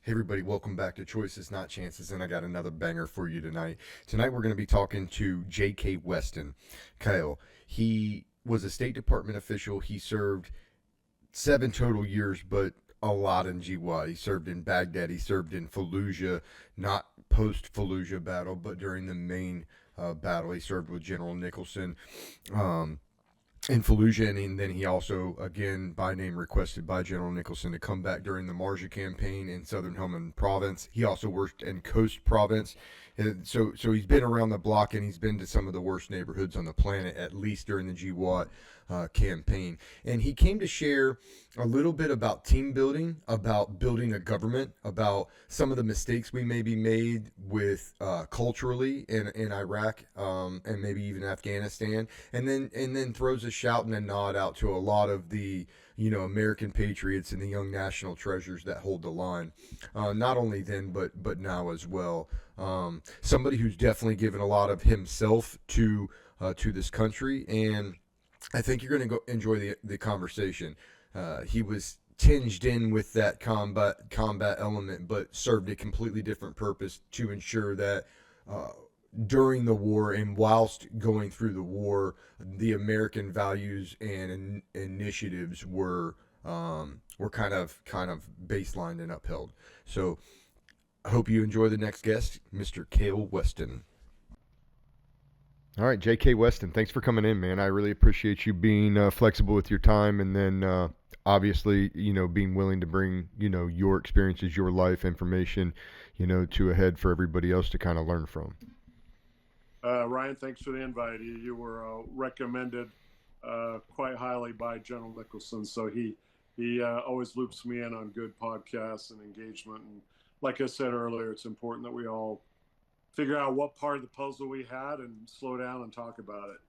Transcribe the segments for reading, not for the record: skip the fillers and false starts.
Hey everybody, welcome back to Choices Not Chances, and I got another banger for you tonight. Tonight we're going to be talking to J.K. Weston. Kael, he was a State Department official. He served 7 total years, but a lot in GY. He served in Baghdad. He served in Fallujah, not post Fallujah battle, but during the main battle. He served with General Nicholson. Um, in Fallujah, and then he also, again, by name requested by General Nicholson to come back during the Marjah campaign in southern Helmand province. He also worked in Coast province. So he's been around the block, and he's been to some of the worst neighborhoods on the planet, at least during the GWAT campaign. And he came to share a little bit about team building, about building a government, about some of the mistakes we maybe made with culturally in Iraq, and maybe even Afghanistan, and then throws a shout and a nod out to a lot of the American patriots and the young national treasures that hold the line, not only then but now as well. Somebody who's definitely given a lot of himself to this country, and I think you're going to go enjoy the conversation. He was tinged in with that combat element, but served a completely different purpose to ensure that uh, during the war and whilst going through the war, the American values and initiatives were kind of baselined and upheld. So I hope you enjoy the next guest, Mr. Kael Weston. All right, J.K. Weston, thanks for coming in, man. I really appreciate you being flexible with your time, and then obviously, being willing to bring, your experiences, your life information, to a head for everybody else to kind of learn from. Ryan, thanks for the invite. You were recommended quite highly by General Nicholson, so he always loops me in on good podcasts and engagement. And like I said earlier, it's important that we all figure out what part of the puzzle we had and slow down and talk about it.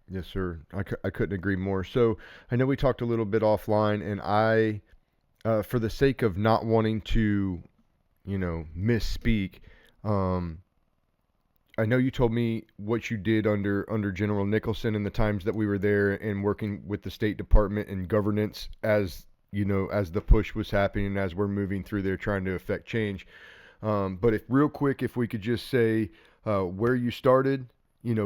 Yes, sir. I couldn't agree more. So I know we talked a little bit offline, and for the sake of not wanting to, misspeak, um, I know you told me what you did under General Nicholson and the times that we were there and working with the State Department and governance as as the push was happening and as we're moving through there trying to affect change. But if real quick, if we could just say where you started,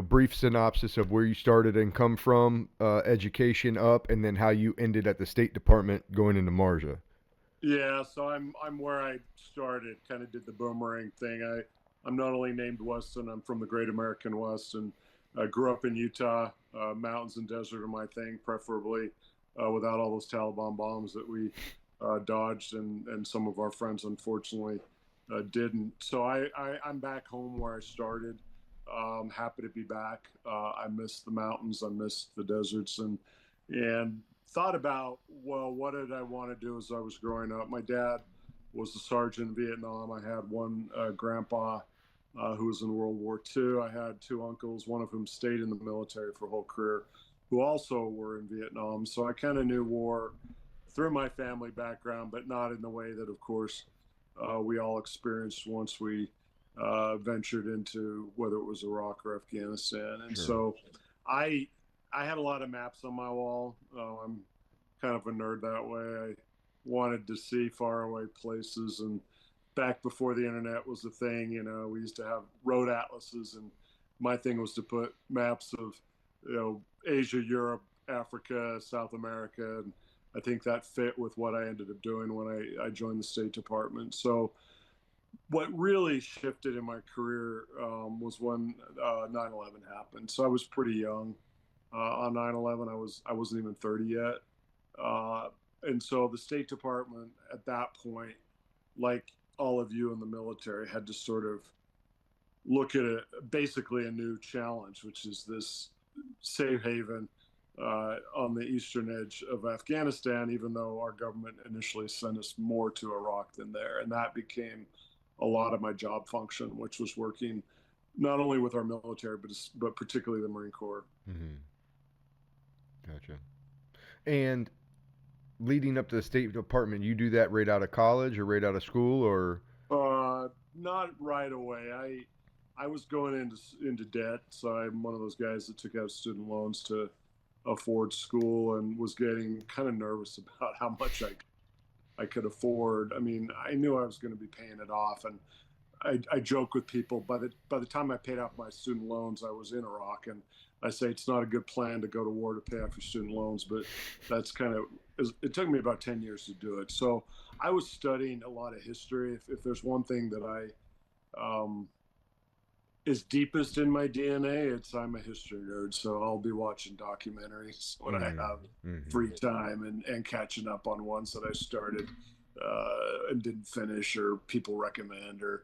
brief synopsis of where you started and come from, education up, and then how you ended at the State Department going into Marjah. Yeah, so I'm where I started. Kind of did the boomerang thing. I'm not only named Weston. I'm from the Great American West, and I grew up in Utah. Mountains and desert are my thing, preferably without all those Taliban bombs that we dodged, and some of our friends unfortunately didn't. So I'm back home where I started. Happy to be back. I miss the mountains. I miss the deserts, and thought about, well, what did I want to do as I was growing up? My dad was a sergeant in Vietnam. I had one grandpa who was in World War II. I had two uncles, one of whom stayed in the military for a whole career, who also were in Vietnam. So I kind of knew war through my family background, but not in the way that, of course, we all experienced once we ventured into whether it was Iraq or Afghanistan. And Sure. so I I had a lot of maps on my wall. I'm kind of a nerd that way. I wanted to see faraway places, and back before the internet was a thing, we used to have road atlases, and my thing was to put maps of, Asia, Europe, Africa, South America, and I think that fit with what I ended up doing when I joined the State Department. So what really shifted in my career was when 9/11 happened. So I was pretty young on 9/11. I wasn't even 30 yet, uh, and so the State Department at that point, like all of you in the military, had to sort of look at basically a new challenge, which is this safe haven on the eastern edge of Afghanistan, even though our government initially sent us more to Iraq than there. And that became a lot of my job function, which was working not only with our military, but particularly the Marine Corps. Mm-hmm. Gotcha. And leading up to the State Department, you do that right out of college or right out of school, or? Not right away. I was going into debt, so I'm one of those guys that took out student loans to afford school, and was getting kind of nervous about how much I I could afford. I mean, I knew I was going to be paying it off, and I joke with people by the time I paid off my student loans, I was in Iraq, and I say it's not a good plan to go to war to pay off your student loans, but that's kind of it took me about 10 years to do it. So I was studying a lot of history. If there's one thing that um, is deepest in my DNA, it's I'm a history nerd. So I'll be watching documentaries when I have free time and catching up on ones that I started and didn't finish, or people recommend, or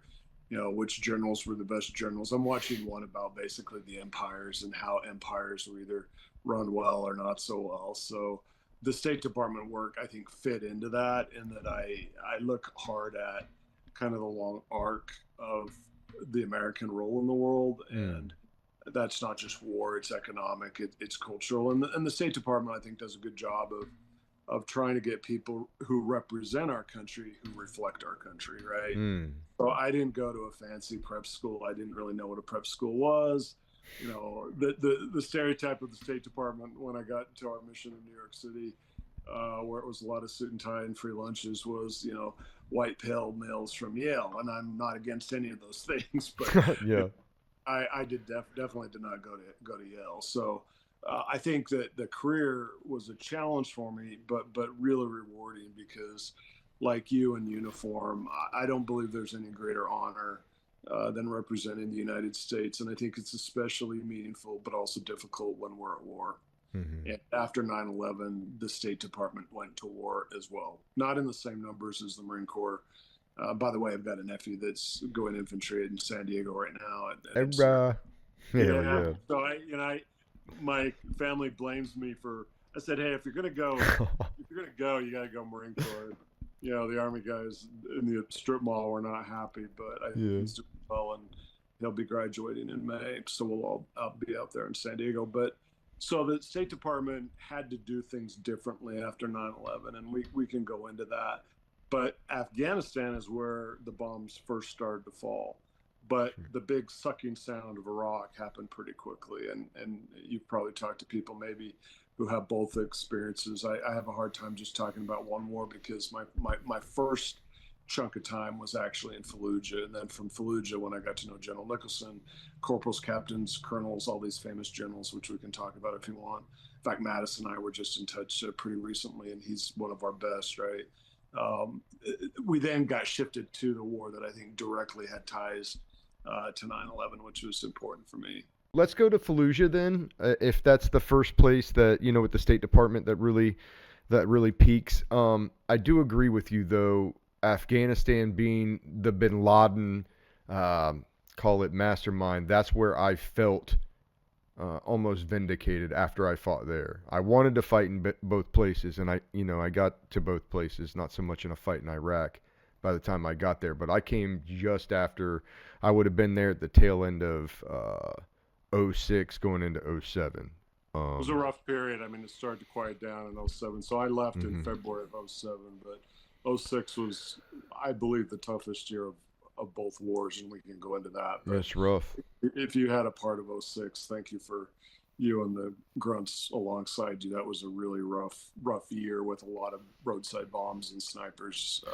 which generals were the best generals. I'm watching one about basically the empires and how empires were either run well or not so well. So the State Department work, I think, fit into that, in that I look hard at kind of the long arc of the American role in the world, and that's not just war; it's economic, it's cultural, and the State Department, I think, does a good job of trying to get people who represent our country, who reflect our country, right? So I didn't go to a fancy prep school. I didn't really know what a prep school was. The stereotype of the State Department when I got to our mission in New York City, where it was a lot of suit and tie and free lunches, was white pale males from Yale, and I'm not against any of those things, but Yeah. I definitely did not go to Yale. So I think that the career was a challenge for me, but really rewarding, because, like you in uniform, I don't believe there's any greater honor than representing the United States, and I think it's especially meaningful, but also difficult when we're at war. And after 9/11, the State Department went to war as well. Not in the same numbers as the Marine Corps. By the way, I've got a nephew that's going infantry in San Diego right now. Hell Yeah. yeah. So my family blames me for. I said, hey, if you're gonna go, you gotta go Marine Corps. The Army guys in the strip mall were not happy, but I think he's doing well, and he'll be graduating in May. So I'll be out there in San Diego. But so the State Department had to do things differently after 9/11, and we can go into that. But Afghanistan is where the bombs first started to fall. But the big sucking sound of Iraq happened pretty quickly. And you've probably talked to people maybe who have both experiences. I have a hard time just talking about one war, because my first chunk of time was actually in Fallujah. And then from Fallujah, when I got to know General Nicholson, corporals, captains, colonels, all these famous generals, which we can talk about if you want. In fact, Mattis and I were just in touch pretty recently, and he's one of our best, right? We then got shifted to the war that I think directly had ties to 9/11, which was important for me. Let's go to Fallujah then, if that's the first place that with the State Department that really peaks. I do agree with you though. Afghanistan being the Bin Laden, call it mastermind, that's where I felt almost vindicated after I fought there. I wanted to fight in both places, and I got to both places, not so much in a fight in Iraq by the time I got there, but I came just after. I would have been there at the tail end of 06 going into 07. It was a rough period. I mean, it started to quiet down in 07. So I left in February of 07, but 06 was, I believe, the toughest year of both wars, and we can go into that. But that's rough. If you had a part of 06, thank you for you and the grunts alongside you. That was a really rough year with a lot of roadside bombs and snipers.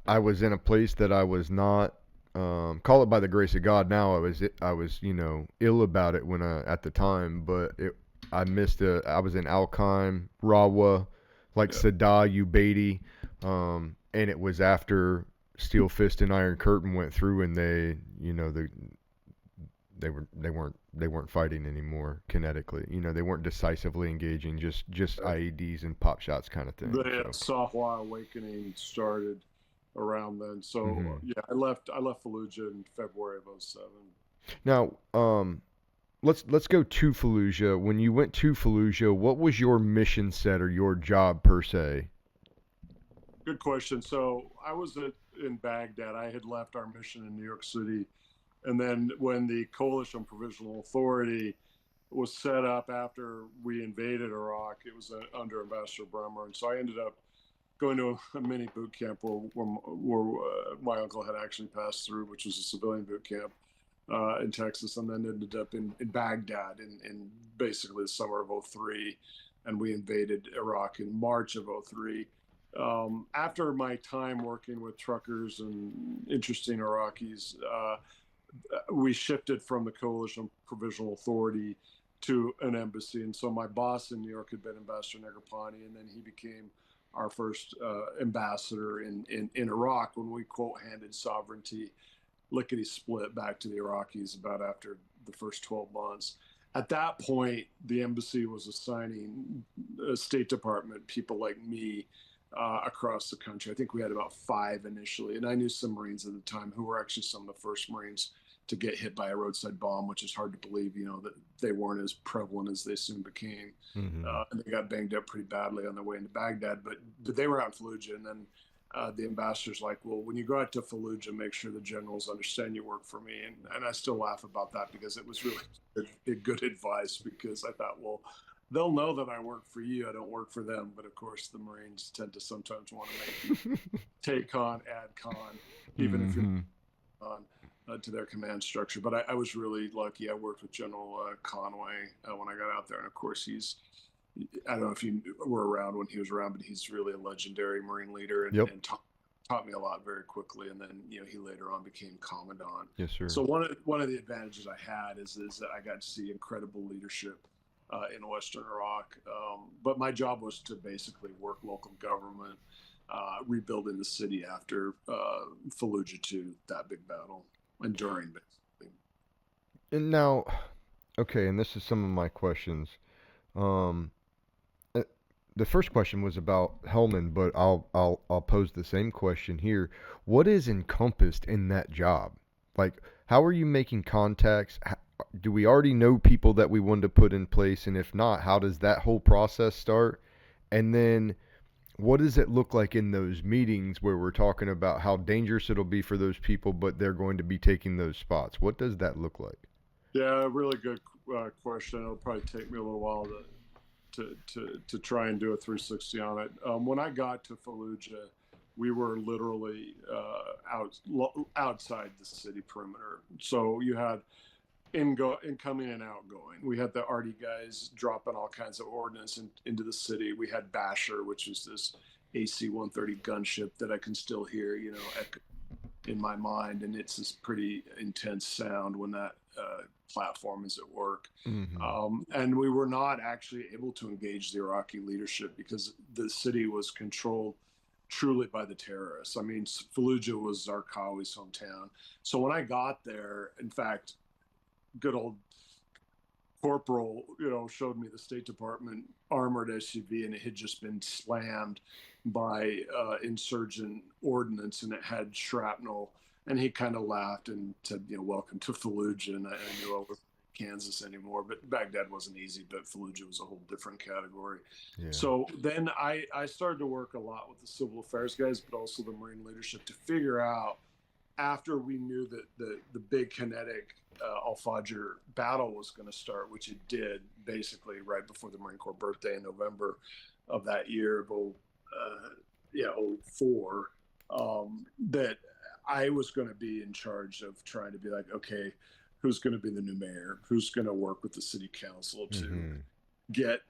I was in a place that I was not. Call it by the grace of God. Now I was ill about it at the time, but I missed it. I was in Al-Qaim, Rawa, Saddah, Ubaidi, and it was after Steel Fist and Iron Curtain went through, and they weren't fighting anymore kinetically. They weren't decisively engaging, just IEDs and pop shots kind of thing. The Sahwa awakening started around then. So yeah, I left Fallujah in February of 07. Now, let's go to Fallujah. When you went to Fallujah, what was your mission set or your job per se? Good question. So I was in Baghdad. I had left our mission in New York City, and then when the Coalition Provisional Authority was set up after we invaded Iraq, it was under Ambassador Bremer, and so I ended up going to a mini boot camp where my uncle had actually passed through, which was a civilian boot camp in Texas, and then ended up in Baghdad in basically the summer of 03, and we invaded Iraq in March of 03. After my time working with truckers and interesting Iraqis, we shifted from the Coalition Provisional Authority to an embassy. And so my boss in New York had been Ambassador Negroponte, and then he became our first ambassador in Iraq when we, quote, handed sovereignty lickety split back to the Iraqis about after the first 12 months. At that point, the embassy was assigning State Department people like me across the country. I think we had about 5 initially, and I knew some Marines at the time who were actually some of the first Marines to get hit by a roadside bomb, which is hard to believe, that they weren't as prevalent as they soon became. And they got banged up pretty badly on their way into Baghdad, but they were out in Fallujah. And then the ambassador's like, well, when you go out to Fallujah, make sure the generals understand you work for me. And I still laugh about that because it was really good advice, because I thought, well, they'll know that I work for you. I don't work for them. But of course, the Marines tend to sometimes want to make you take on, add con, even if you're on to their command structure. But I was really lucky. I worked with General Conway when I got out there. And of course, I don't know if you were around when he was around, but he's really a legendary Marine leader and, Yep. and taught me a lot very quickly. And then, he later on became commandant. Yes, sir. So one of the advantages I had is that I got to see incredible leadership in Western Iraq. But my job was to basically work local government, rebuilding the city after Fallujah 2, that big battle, and during, basically. And now, okay, and this is some of my questions. The first question was about Hellman, but I'll pose the same question here. What is encompassed in that job? Like, how are you making contacts? Do we already know people that we want to put in place? And if not, how does that whole process start? And then what does it look like in those meetings where we're talking about how dangerous it'll be for those people, but they're going to be taking those spots? What does that look like? Yeah, really good question. It'll probably take me a little while to try and do a 360 on it. When I got to Fallujah, we were literally outside the city perimeter. So you had incoming and outgoing. We had the arty guys dropping all kinds of ordnance into the city. We had Basher, which is this AC-130 gunship that I can still hear, in my mind, and it's this pretty intense sound when that platform is at work. And we were not actually able to engage the Iraqi leadership because the city was controlled truly by the terrorists. I mean, Fallujah was Zarqawi's hometown. So when I got there, in fact, good old Corporal, showed me the State Department armored SUV, and it had just been slammed by insurgent ordnance, and it had shrapnel. And he kind of laughed and said, welcome to Fallujah. And I knew I wasn't Kansas anymore, but Baghdad wasn't easy, but Fallujah was a whole different category. Yeah. So then I started to work a lot with the civil affairs guys, but also the Marine leadership to figure out, after we knew that the big kinetic Al-Fajr battle was going to start, which it did basically right before the Marine Corps birthday in November of that year of 04, that I was going to be in charge of trying to be like, okay, who's going to be the new mayor? Who's going to work with the city council to get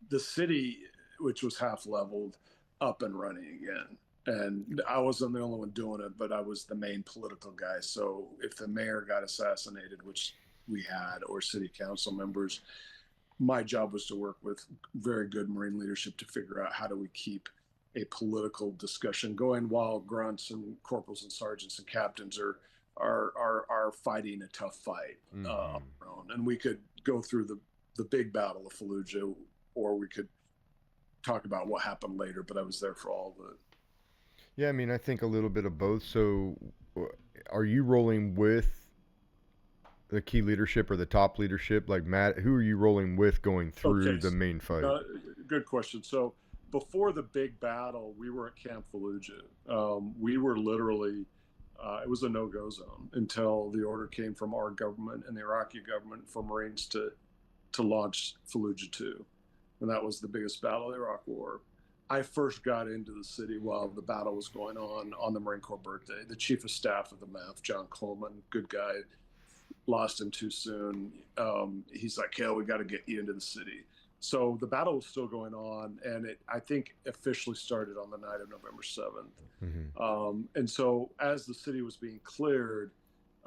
the city, which was half leveled, up and running again? And I wasn't the only one doing it, but I was the main political guy. So if the mayor got assassinated, which we had, or city council members, my job was to work with very good Marine leadership to figure out how do we keep a political discussion going while grunts and corporals and sergeants and captains are fighting a tough fight on their own. And we could go through the big battle of Fallujah, or we could talk about what happened later, but I was there for all of it. Yeah, I mean, I think a little bit of both. So are you rolling with the key leadership or the top leadership? Like, Matt, who are you rolling with going through the main fight? Good question. So before the big battle, we were at Camp Fallujah. We were literally, it was a no-go zone until the order came from our government and the Iraqi government for Marines to launch Fallujah 2. And that was the biggest battle of the Iraq War. I first got into the city while the battle was going on the Marine Corps birthday. The chief of staff of the MAF, John Coleman, good guy, lost him too soon. He's like, Kael, we got to get you into the city. So the battle was still going on, and it, I think, officially started on the night of November 7th. Hmm. And so as the city was being cleared,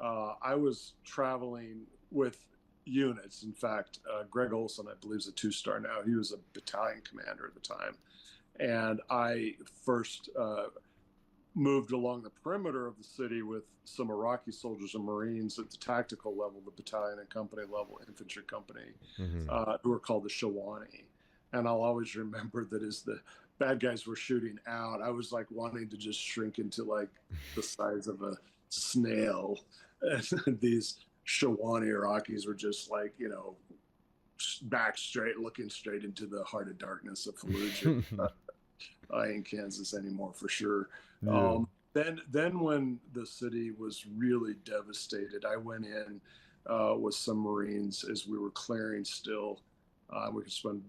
I was traveling with units. In fact, Greg Olson, I believe, is a two-star now. He was a battalion commander at the time. And I first moved along the perimeter of the city with some Iraqi soldiers and Marines at the tactical level, the battalion and company level infantry company, Hmm. who were called the Shawani. And I'll always remember that as the bad guys were shooting out, I was like wanting to just shrink into like the size of a snail. And these Shawani Iraqis were just like, back straight, looking straight into the heart of darkness of Fallujah. I ain't Kansas anymore for sure. Yeah. Then when the city was really devastated, I went in with some Marines as we were clearing still. We could spend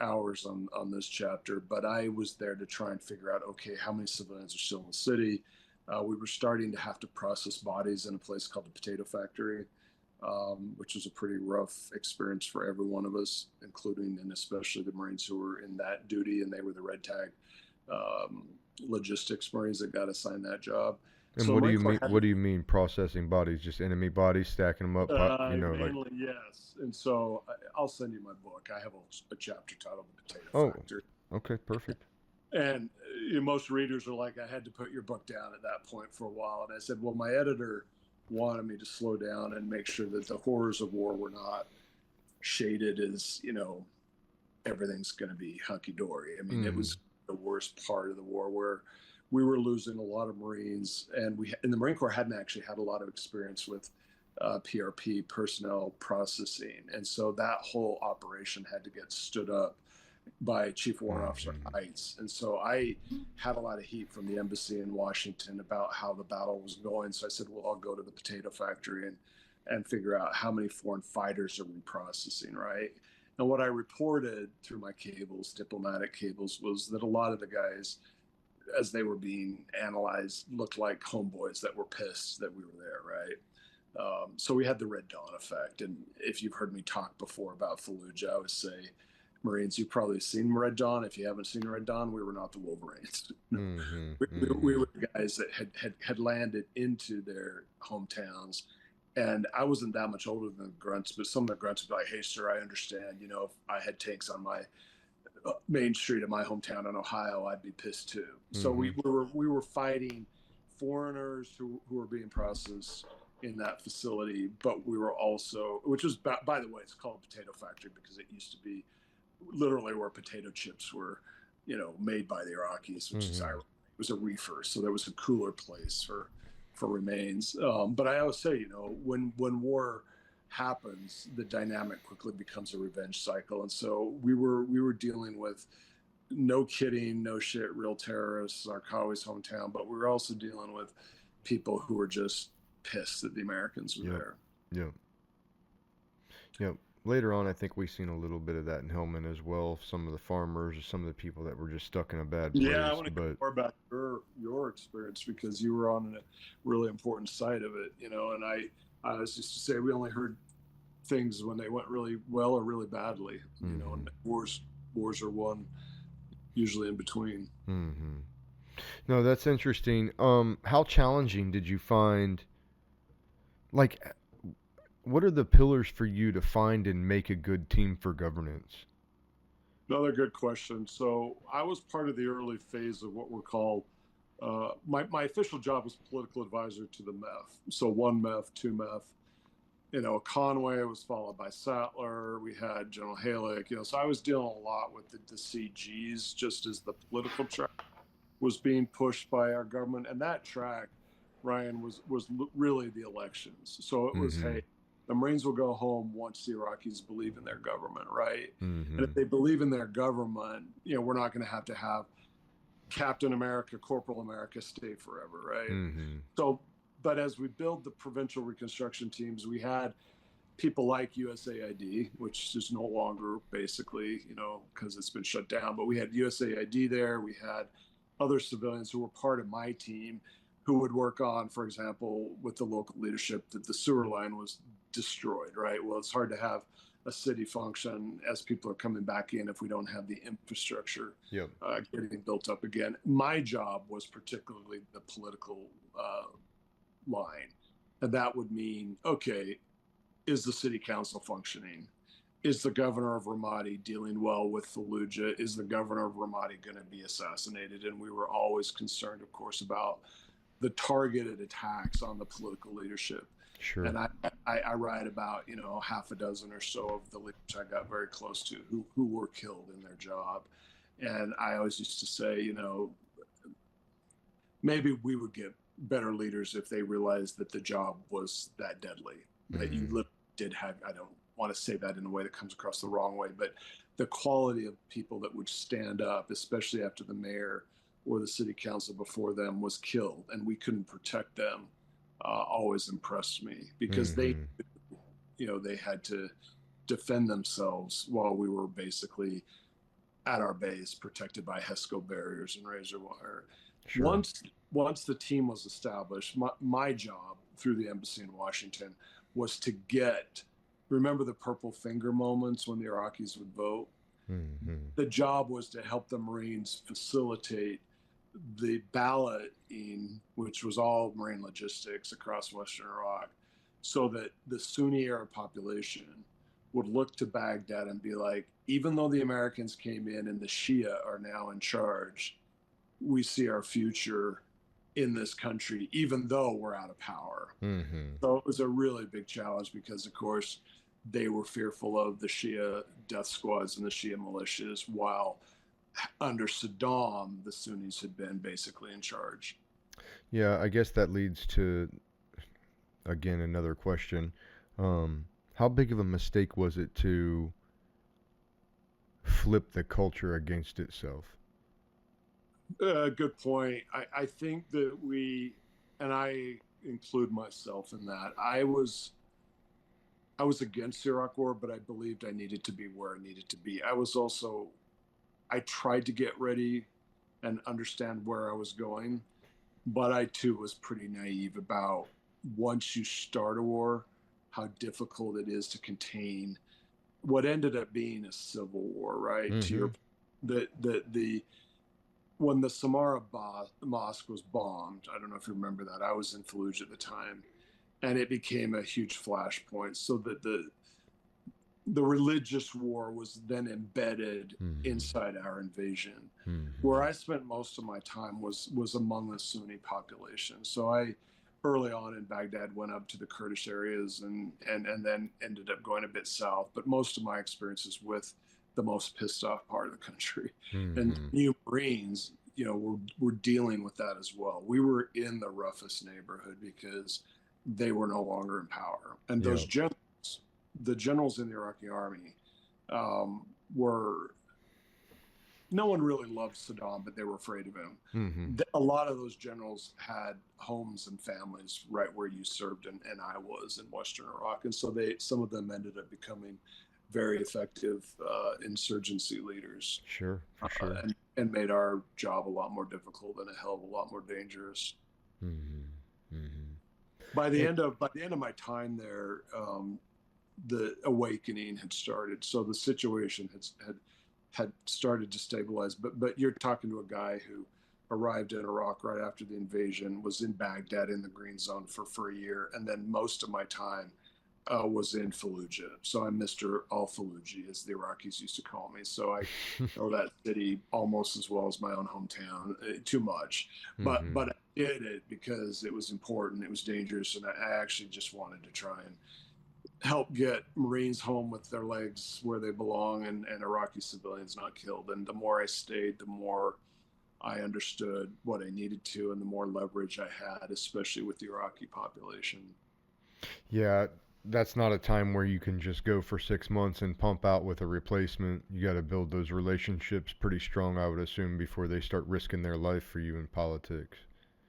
hours on this chapter, but I was there to try and figure out, okay, how many civilians are still in the city? We were starting to have to process bodies in a place called the Potato Factory, which was a pretty rough experience for every one of us, including and especially the Marines who were in that duty, and they were the red tag logistics Marines that got assigned that job. And So the what do Marine you Corps mean? had What do you mean processing bodies? Just enemy bodies, stacking them up? Like. mainly, yes. And so I'll send you my book. I have a chapter titled "The Potato Oh, Factory." okay, perfect. And most readers are like, I had to put your book down at that point for a while. And I said, well, my editor wanted me to slow down and make sure that the horrors of war were not shaded as, everything's going to be hunky dory. I mean, it was the worst part of the war where we were losing a lot of Marines, and the Marine Corps hadn't actually had a lot of experience with PRP personnel processing. And so that whole operation had to get stood up by Chief Warrant Officer Heights. And so I had a lot of heat from the embassy in Washington about how the battle was going. So I said, well, I'll go to the Potato Factory and figure out how many foreign fighters are we processing, right? And what I reported through my cables, diplomatic cables, was that a lot of the guys, as they were being analyzed, looked like homeboys that were pissed that we were there, right? So we had the Red Dawn effect. And if you've heard me talk before about Fallujah, I would say, Marines, you've probably seen Red Dawn. If you haven't seen Red Dawn, we were not the Wolverines. We were the guys that had landed into their hometowns. And I wasn't that much older than the grunts, but some of the grunts would be like, hey, sir, I understand. If I had tanks on my main street of my hometown in Ohio, I'd be pissed too. So we were fighting foreigners who were being processed in that facility, but we were also, which was, by the way, it's called Potato Factory because it used to be literally where potato chips were, made by the Iraqis, which is ironic. It was a reefer, so there was a cooler place for remains. But I always say, when war happens, the dynamic quickly becomes a revenge cycle, and so we were dealing with, no kidding, no shit, real terrorists, Zarqawi's hometown, but we were also dealing with people who were just pissed that the Americans were there. Yep. Later on, I think we've seen a little bit of that in Hillman as well. Some of the farmers or some of the people that were just stuck in a bad place. Yeah, I want to hear more about your experience because you were on a really important side of it, and I was just to say we only heard things when they went really well or really badly, and wars are won usually in between. No, that's interesting. How challenging did you find, like, what are the pillars for you to find and make a good team for governance? Another good question. So I was part of the early phase of what were called, my official job was political advisor to the MEF. So 1 MEF, 2 MEF, Conway was followed by Sattler. We had General Halleck, so I was dealing a lot with the CGs just as the political track was being pushed by our government. And that track, Ryan, was really the elections. So it was, hey, the Marines will go home once the Iraqis believe in their government, right? And if they believe in their government, we're not going to have Captain America, Corporal America stay forever, right? So, but as we build the provincial reconstruction teams, we had people like USAID, which is no longer basically, because it's been shut down, but we had USAID there. We had other civilians who were part of my team who would work on, for example, with the local leadership, that the sewer line was destroyed, right? Well, it's hard to have a city function as people are coming back in if we don't have the infrastructure Yep. getting built up again. My job was particularly the political line. And that would mean, okay, is the city council functioning? Is the governor of Ramadi dealing well with Fallujah? Is the governor of Ramadi going to be assassinated? And we were always concerned, of course, about the targeted attacks on the political leadership. Sure. And I write about, half a dozen or so of the leaders I got very close to who were killed in their job. And I always used to say, maybe we would get better leaders if they realized that the job was that deadly, that you literally did have, I don't want to say that in a way that comes across the wrong way, but the quality of people that would stand up, especially after the mayor or the city council before them was killed and we couldn't protect them, always impressed me because they had to defend themselves while we were basically at our base protected by HESCO barriers and razor wire. Sure. Once the team was established, my job through the embassy in Washington was to remember the purple finger moments when the Iraqis would vote? The job was to help the Marines facilitate the balloting, which was all Marine logistics across Western Iraq, so that the Sunni Arab population would look to Baghdad and be like, even though the Americans came in and the Shia are now in charge, we see our future in this country, even though we're out of power. So it was a really big challenge because, of course, they were fearful of the Shia death squads and the Shia militias, while under Saddam, the Sunnis had been basically in charge. Yeah, I guess that leads to, again, another question. How big of a mistake was it to flip the culture against itself? Good point. I think that and I include myself in that, I was against the Iraq War, but I believed I needed to be where I needed to be. I tried to get ready and understand where I was going, but I too was pretty naive about once you start a war, how difficult it is to contain what ended up being a civil war, right? To when the Samarra Mosque was bombed, I don't know if you remember that. I was in Fallujah at the time, and it became a huge flashpoint. So that the religious war was then embedded inside our invasion. Where I spent most of my time was among the Sunni population. So I, early on in Baghdad, went up to the Kurdish areas and then ended up going a bit south. But most of my experiences with the most pissed off part of the country. And new Marines, were dealing with that as well. We were in the roughest neighborhood because they were no longer in power. And those the generals in the Iraqi army no one really loved Saddam, but they were afraid of him. A lot of those generals had homes and families right where you served, and I was in Western Iraq. And so some of them ended up becoming very effective insurgency leaders. Sure, for sure. And made our job a lot more difficult and a hell of a lot more dangerous. By the end of my time there, the awakening had started. So the situation had started to stabilize. But you're talking to a guy who arrived in Iraq right after the invasion, was in Baghdad in the Green Zone for a year, and then most of my time was in Fallujah. So I'm Mr. Al-Fallujah, as the Iraqis used to call me. So I know that city almost as well as my own hometown, too much. But I did it because it was important, it was dangerous, and I actually just wanted to try and help get Marines home with their legs where they belong and Iraqi civilians not killed. And the more I stayed, the more I understood what I needed to and the more leverage I had, especially with the Iraqi population. Yeah, that's not a time where you can just go for 6 months and pump out with a replacement. You got to build those relationships pretty strong, I would assume, before they start risking their life for you in politics.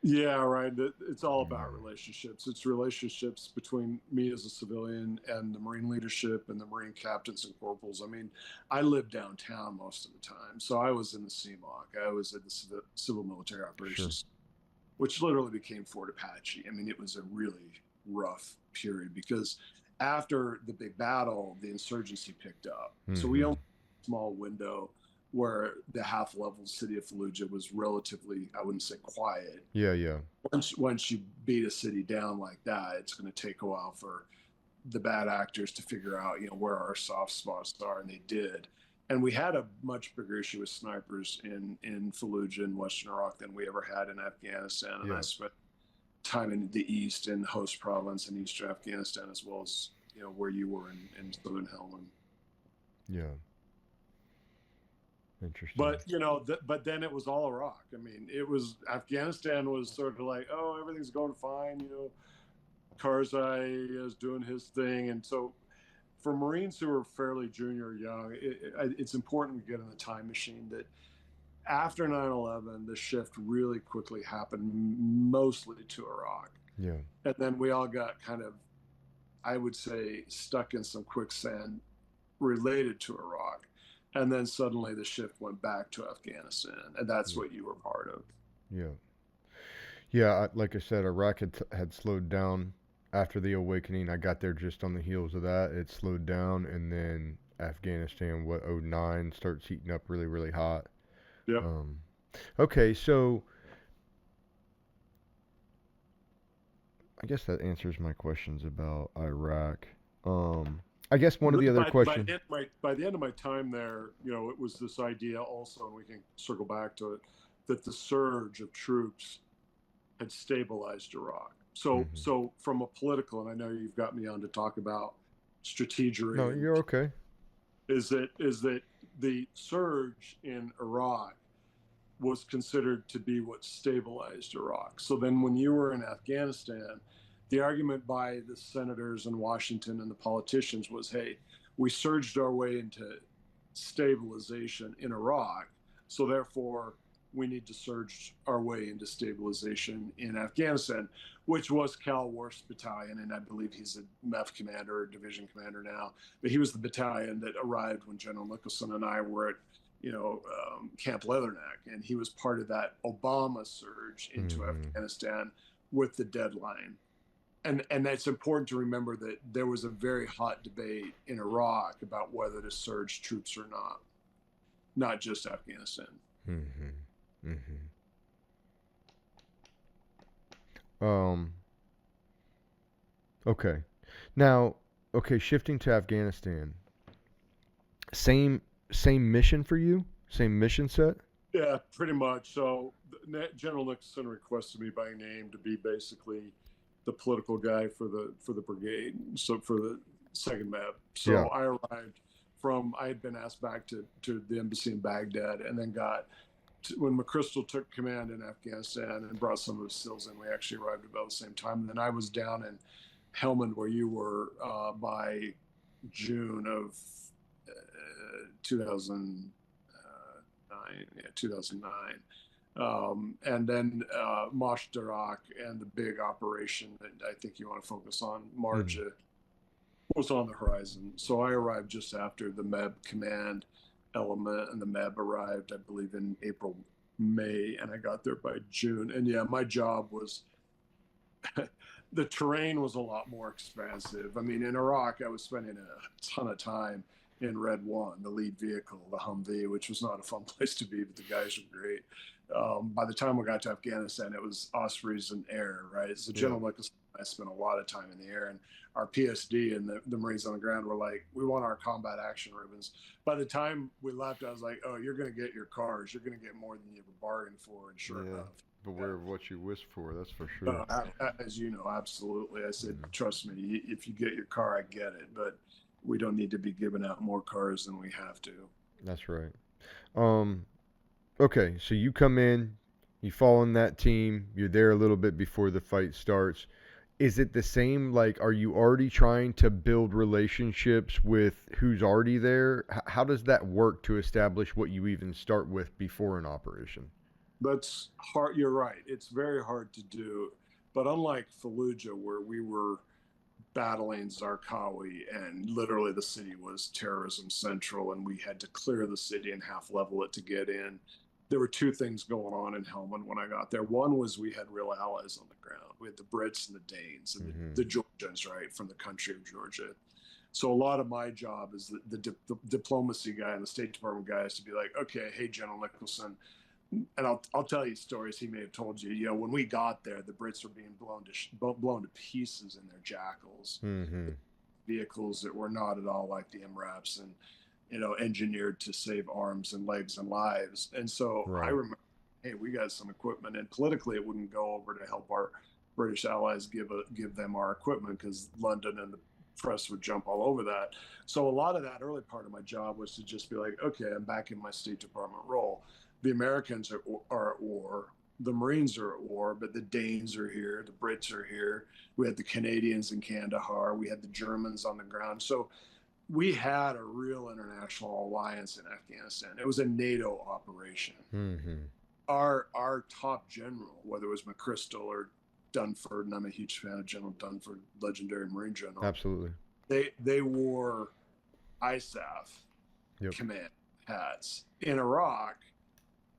Yeah, right. It's all about relationships. It's relationships between me as a civilian and the Marine leadership and the Marine captains and corporals. I mean, I lived downtown most of the time. So I was in the CMOC. I was at the Civil Military Operations, which literally became Fort Apache. I mean, it was a really rough period because after the big battle, the insurgency picked up. So we Mm-hmm. only had a small window where the half-level city of Fallujah was relatively, I wouldn't say quiet. Yeah, yeah. Once you beat a city down like that, it's going to take a while for the bad actors to figure out, where our soft spots are, and they did. And we had a much bigger issue with snipers in Fallujah in Western Iraq than we ever had in Afghanistan. And I Yeah. spent time in the east in Host Province in eastern Afghanistan, as well as where you were in southern Helmand. Yeah. Interesting. But but then it was all Iraq. I mean, it was Afghanistan was sort of like, oh, everything's going fine. Karzai is doing his thing, and so for Marines who are fairly junior young, it's important we get in the time machine that after 9/11, the shift really quickly happened, mostly to Iraq, Yeah. and then we all got kind of, I would say, stuck in some quicksand related to Iraq. And then suddenly the shift went back to Afghanistan, and that's Yeah. what you were part of. Yeah. Yeah. Like I said, Iraq had slowed down after the awakening. I got there just on the heels of that. It slowed down, and then Afghanistan, what, '09 starts heating up really, really hot. Yep. Um, okay, so I guess that answers my questions about Iraq. Um, I guess one of the other questions. By the end of my time there, it was this idea also, and we can circle back to it, that the surge of troops had stabilized Iraq. So, Hmm. so from a political, and I know you've got me on to talk about strategery, No, and you're okay. is that the surge in Iraq was considered to be what stabilized Iraq. So then when you were in Afghanistan, the argument by the senators in Washington and the politicians was, hey, we surged our way into stabilization in Iraq, so therefore we need to surge our way into stabilization in Afghanistan, which was Cal Worf's battalion, and I believe he's a MEF commander or division commander now. But he was the battalion that arrived when General Nicholson and I were at Camp Leatherneck, and he was part of that Obama surge into Hmm. Afghanistan with the deadline. And it's important to remember that there was a very hot debate in Iraq about whether to surge troops or not just Afghanistan. Hmm. Hmm. Um, okay. Now, okay, shifting to Afghanistan. Same same mission for you? Same mission set? Yeah, pretty much. So General Nixon requested me by name to be basically the political guy for the brigade. So for the second map. Yeah. So I had been asked back to the embassy in Baghdad, and then when McChrystal took command in Afghanistan and brought some of his SEALs in, we actually arrived about the same time. And then I was down in Helmand, where you were, by June of 2009. Yeah, 2009. And then Marjah and the big operation that I think you want to focus on, Mm. Marjah, was on the horizon. So I arrived just after the MEB command element, and the MEB arrived, I believe, in April, May, and I got there by June. And yeah, my job was the terrain was a lot more expansive. I mean, in Iraq, I was spending a ton of time in Red One, the lead vehicle, the Humvee, which was not a fun place to be, but the guys were great. By the time we got to Afghanistan, it was Ospreys and air, right? So Yeah. General Nicholson and I spent a lot of time in the air, and our PSD and the Marines on the ground were like, we want our combat action ribbons. By the time we left, I was like, oh, you're going to get your cars. You're going to get more than you ever bargained for. And sure Yeah. enough, Beware of what you wish for, that's for sure. as you know, absolutely. I said, Mm. trust me, if you get your car, I get it. But we don't need to be giving out more cars than we have to. That's right. Um, okay, so you come in, you fall in that team, you're there a little bit before the fight starts. Is it the same? Like, are you already trying to build relationships with who's already there? How does that work to establish what you even start with before an operation? That's hard. You're right. It's very hard to do. But unlike Fallujah, where we were battling Zarqawi and literally the city was terrorism central and we had to clear the city and half level it to get in, there were two things going on in Helmand when I got there. One was we had real allies on the ground. We had the Brits and the Danes and the Georgians, right, from the country of Georgia. So a lot of my job as the diplomacy guy and the State Department guy is to be like, okay, hey, General Nicholson, and I'll tell you stories he may have told you. You know, when we got there, the Brits were being blown to pieces in their jackals, vehicles that were not at all like the MRAPs and, you know, engineered to save arms and legs and lives. And so I remember, hey, we got some equipment, and politically it wouldn't go over to help our British allies give them our equipment because London and the press would jump all over that. So a lot of that early part of my job was to just be like, okay, I'm back in my State Department role. The Americans are at war. The Marines are at war, but the Danes are here. The Brits are here. We had the Canadians in Kandahar. We had the Germans on the ground. So we had a real international alliance in Afghanistan. It was a NATO operation. Our top general, whether it was McChrystal or Dunford, and I'm a huge fan of General Dunford, legendary Marine general. Absolutely. They wore ISAF command hats. In Iraq,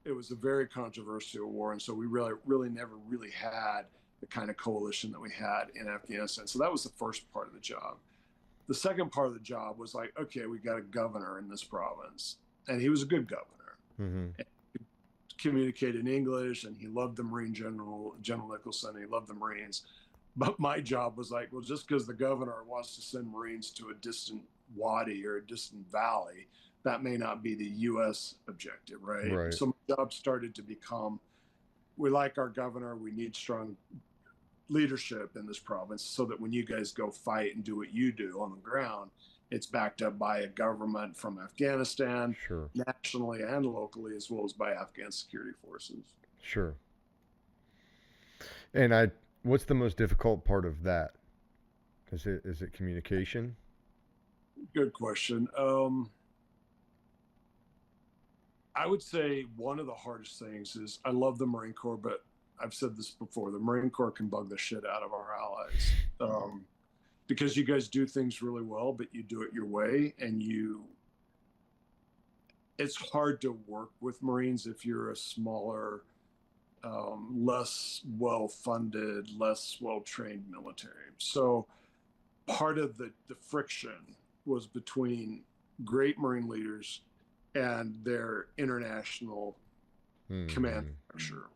it was a very controversial war, and so we really never really had the kind of coalition that we had in Afghanistan. So that was the first part of the job. The second part of the job was like, okay, we got a governor in this province, and he was a good governor. Communicate in English, and he loved the Marine General Nicholson. He loved the Marines. But my job was like, well, just because the governor wants to send Marines to a distant wadi or a distant valley, that may not be the U.S. objective, right? So my job started to become, we like our governor, we need strong leadership in this province so that when you guys go fight and do what you do on the ground, it's backed up by a government from Afghanistan, nationally and locally, as well as by Afghan security forces. And what's the most difficult part of that? Is it communication? Good question. I would say one of the hardest things is I love the Marine Corps, but I've said this before, the Marine Corps can bug the shit out of our allies. Because you guys do things really well, but you do it your way, and it's hard to work with Marines if you're a smaller, less well-funded, less well-trained military. So part of the friction was between great Marine leaders and their international command structure.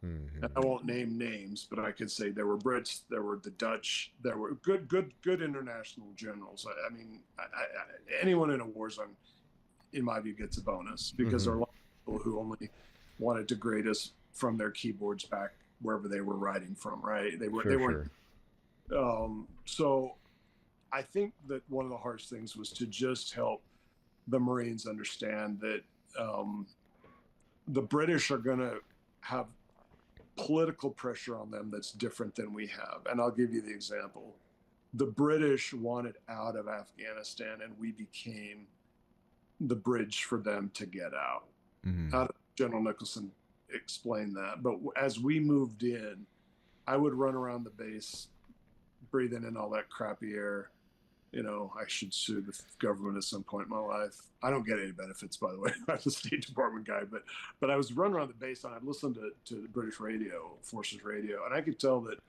And I won't name names, but I could say there were Brits, there were the Dutch, there were good international generals. I mean, anyone in a war zone, in my view, gets a bonus because there are a lot of people who only wanted to grade us from their keyboards back wherever they were writing from, right? They weren't. So I think that one of the hardest things was to just help the Marines understand that the British are going to have political pressure on them that's different than we have. And I'll give you the example. The British wanted out of Afghanistan, and we became the bridge for them to get out. General Nicholson explained that. But as we moved in, I would run around the base, breathing in all that crappy air. You know, I should sue the government at some point in my life. I don't get any benefits, by the way. I'm a State Department guy, but I was running around the base and I'd listen to the British radio, Forces Radio, and I could tell that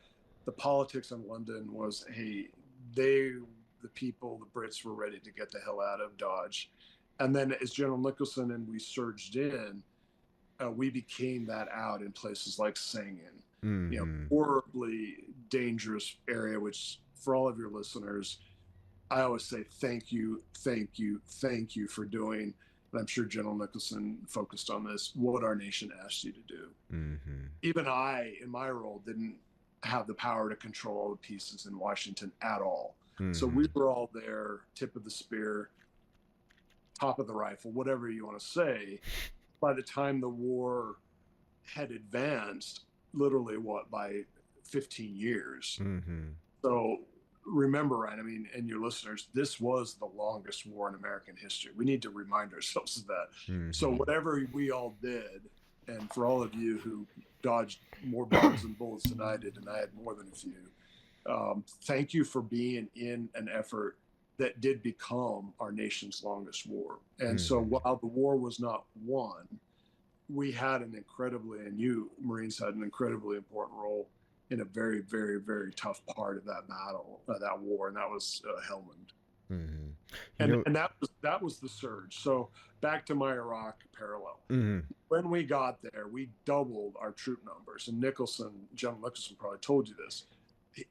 the politics in London was, hey, the people, the Brits were ready to get the hell out of Dodge. And then as General Nicholson and we surged in, we became that out in places like Sangin, you know, horribly dangerous area, which for all of your listeners, I always say thank you for doing, and I'm sure General Nicholson focused on this, what our nation asked you to do. Even I, in my role, didn't have the power to control all the pieces in Washington at all. So we were all there, tip of the spear, top of the rifle, whatever you want to say. By the time the war had advanced, literally by 15 years. So remember, Ryan, I mean, and your listeners, this was the longest war in American history. We need to remind ourselves of that. So whatever we all did, and for all of you who dodged more bombs and bullets than I did, and I had more than a few, thank you for being in an effort that did become our nation's longest war. And so while the war was not won, we had an incredibly, and you Marines had an incredibly important role in a very, very, very tough part of that battle, that war, and that was Helmand. Mm-hmm. You And know. that was the surge. So back to my Iraq parallel. Mm-hmm. When we got there, we doubled our troop numbers. And General Nicholson probably told you this.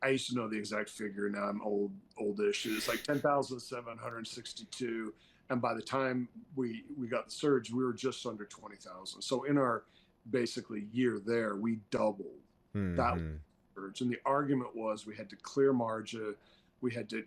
I used to know the exact figure. Now I'm oldish. It's like 10,762. And by the time we got the surge, we were just under 20,000. So in our basically year there, we doubled that Mm-hmm. surge. And the argument was we had to clear Marjah, we had to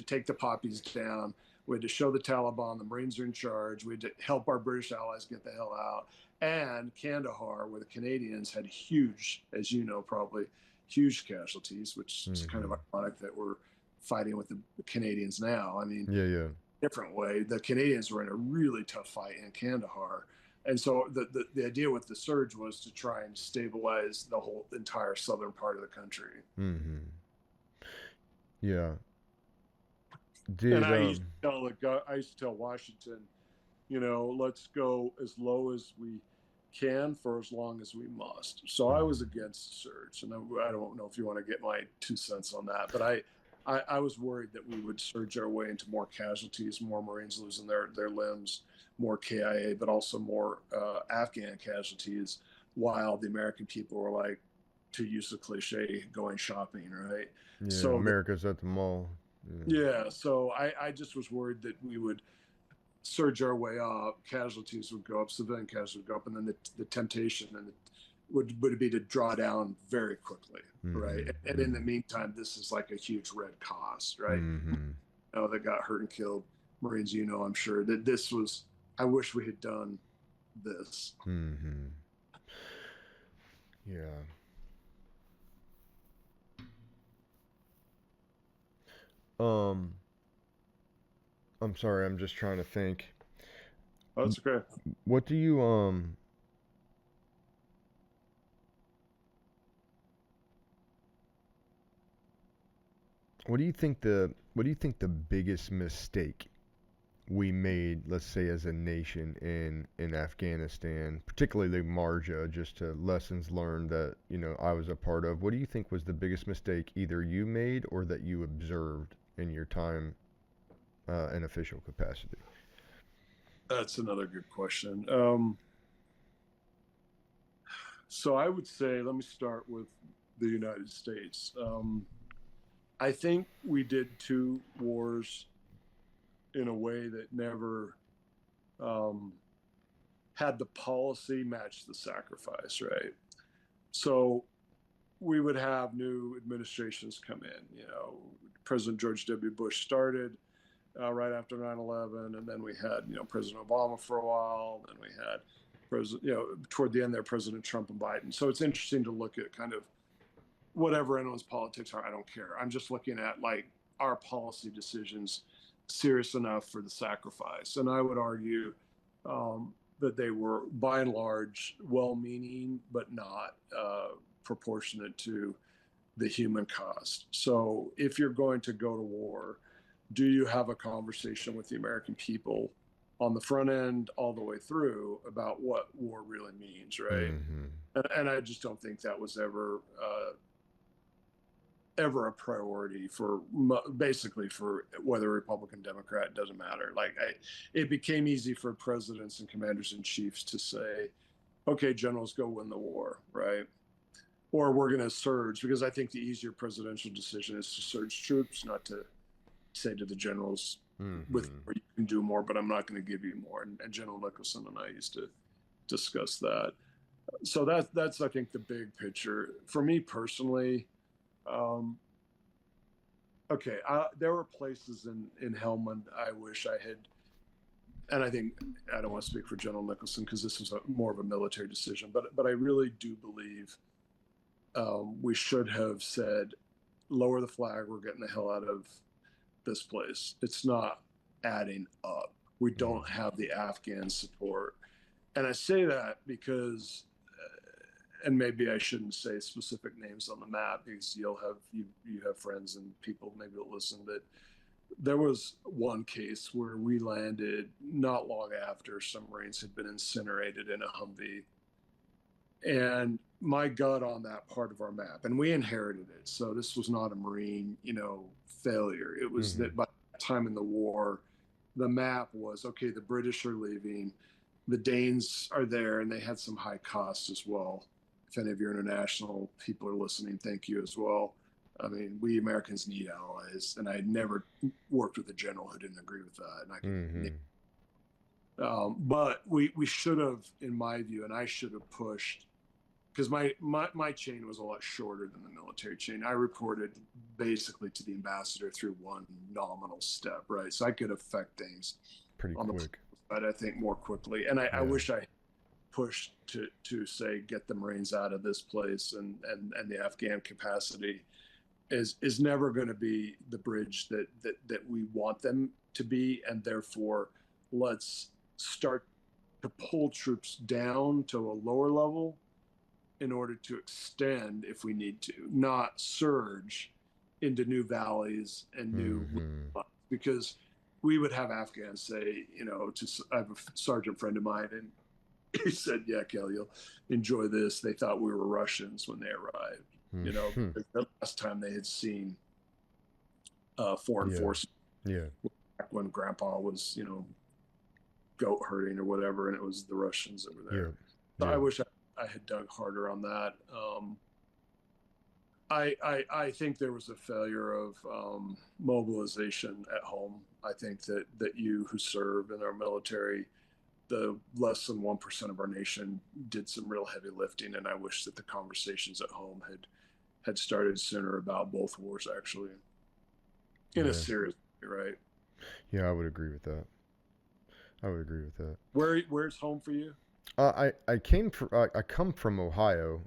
take the poppies down, we had to show the Taliban the Marines are in charge, we had to help our British allies get the hell out. And Kandahar, where the Canadians had huge, as you know, probably huge casualties, which is kind of Mm-hmm. ironic that we're fighting with the Canadians now. I mean, Yeah, yeah. different way. The Canadians were in a really tough fight in Kandahar. And so the idea with the surge was to try and stabilize the whole entire southern part of the country. Mm-hmm. Yeah. And Did I used to tell Washington, let's go as low as we can for as long as we must. So I was against the surge, and I don't know if you want to get my 2 cents on that, but I was worried that we would surge our way into more casualties, more Marines losing their limbs, more KIA, but also more Afghan casualties, while the American people were like, to use the cliche, going shopping, right? yeah, So America's at the mall. yeah, so I just was worried that we would surge our way up, casualties would go up, civilian casualties would go up, and then the temptation would be to draw down very quickly, right? And in the meantime, this is like a huge red cost, right? Mm-hmm. That got hurt and killed Marines, I'm sure that this was. I wish we had done this. Mm-hmm. Yeah. Um, I'm sorry, I'm just trying to think. Oh, that's okay. What do you what do you think the biggest mistake we made, let's say as a nation in Afghanistan, particularly Marjah, just to lessons learned that, I was a part of. What do you think was the biggest mistake either you made or that you observed in your time in official capacity? That's another good question. So I would say, let me start with the United States. I think we did two wars in a way that never had the policy match the sacrifice, right? So we would have new administrations come in. President George W. Bush started right after 9/11, and then we had President Obama for a while, then we had toward the end there, President Trump and Biden. So it's interesting to look at kind of whatever anyone's politics are. I don't care. I'm just looking at like our policy decisions serious enough for the sacrifice, and I would argue that they were by and large well-meaning, but not proportionate to the human cost. So if you're going to go to war, do you have a conversation with the American people on the front end all the way through about what war really means, right? Mm-hmm. And I just don't think that was ever a priority for basically for whether Republican, Democrat, doesn't matter. Like it became easy for presidents and commanders in chiefs to say, okay, generals, go win the war, right? Or we're going to surge, because I think the easier presidential decision is to surge troops, not to say to the generals, with you can do more, but I'm not going to give you more. And General Nicholson and I used to discuss that. So that's I think the big picture for me personally. Okay, there were places in Helmand I wish I had, and I think I don't want to speak for General Nicholson because this was more of a military decision, but I really do believe we should have said, lower the flag, we're getting the hell out of this place. It's not adding up. We don't have the Afghan support. And I say that because, and maybe I shouldn't say specific names on the map because you have friends and people maybe will listen, but there was one case where we landed not long after some Marines had been incinerated in a Humvee And my gut on that part of our map, and we inherited it. So this was not a Marine, failure. It was that by the time in the war, the map was okay, the British are leaving, the Danes are there, and they had some high costs as well. If any of your international people are listening, thank you as well. I mean, we Americans need allies, and I had never worked with a general who didn't agree with that. And I could, but we should have, in my view, and I should have pushed, because my chain was a lot shorter than the military chain. I reported basically to the ambassador through one nominal step, right? So I could affect things pretty on quick. The side, I think, more quickly. And I wish I pushed to say, get the Marines out of this place, and the Afghan capacity is never going to be the bridge that we want them to be, and therefore let's start to pull troops down to a lower level in order to extend if we need to, not surge into new valleys and new because we would have Afghans say, I have a sergeant friend of mine, and he said, yeah, Kael, you'll enjoy this. They thought we were Russians when they arrived. The last time they had seen foreign forces. Yeah. Back when Grandpa was, goat herding or whatever, and it was the Russians that were there. So I wish I had dug harder on that. I think there was a failure of mobilization at home. I think that you who serve in our military, the less than 1% of our nation did some real heavy lifting, and I wish that the conversations at home had started sooner about both wars, actually, in a serious way, right? Yeah, I would agree with that. Where's home for you? I come from Ohio,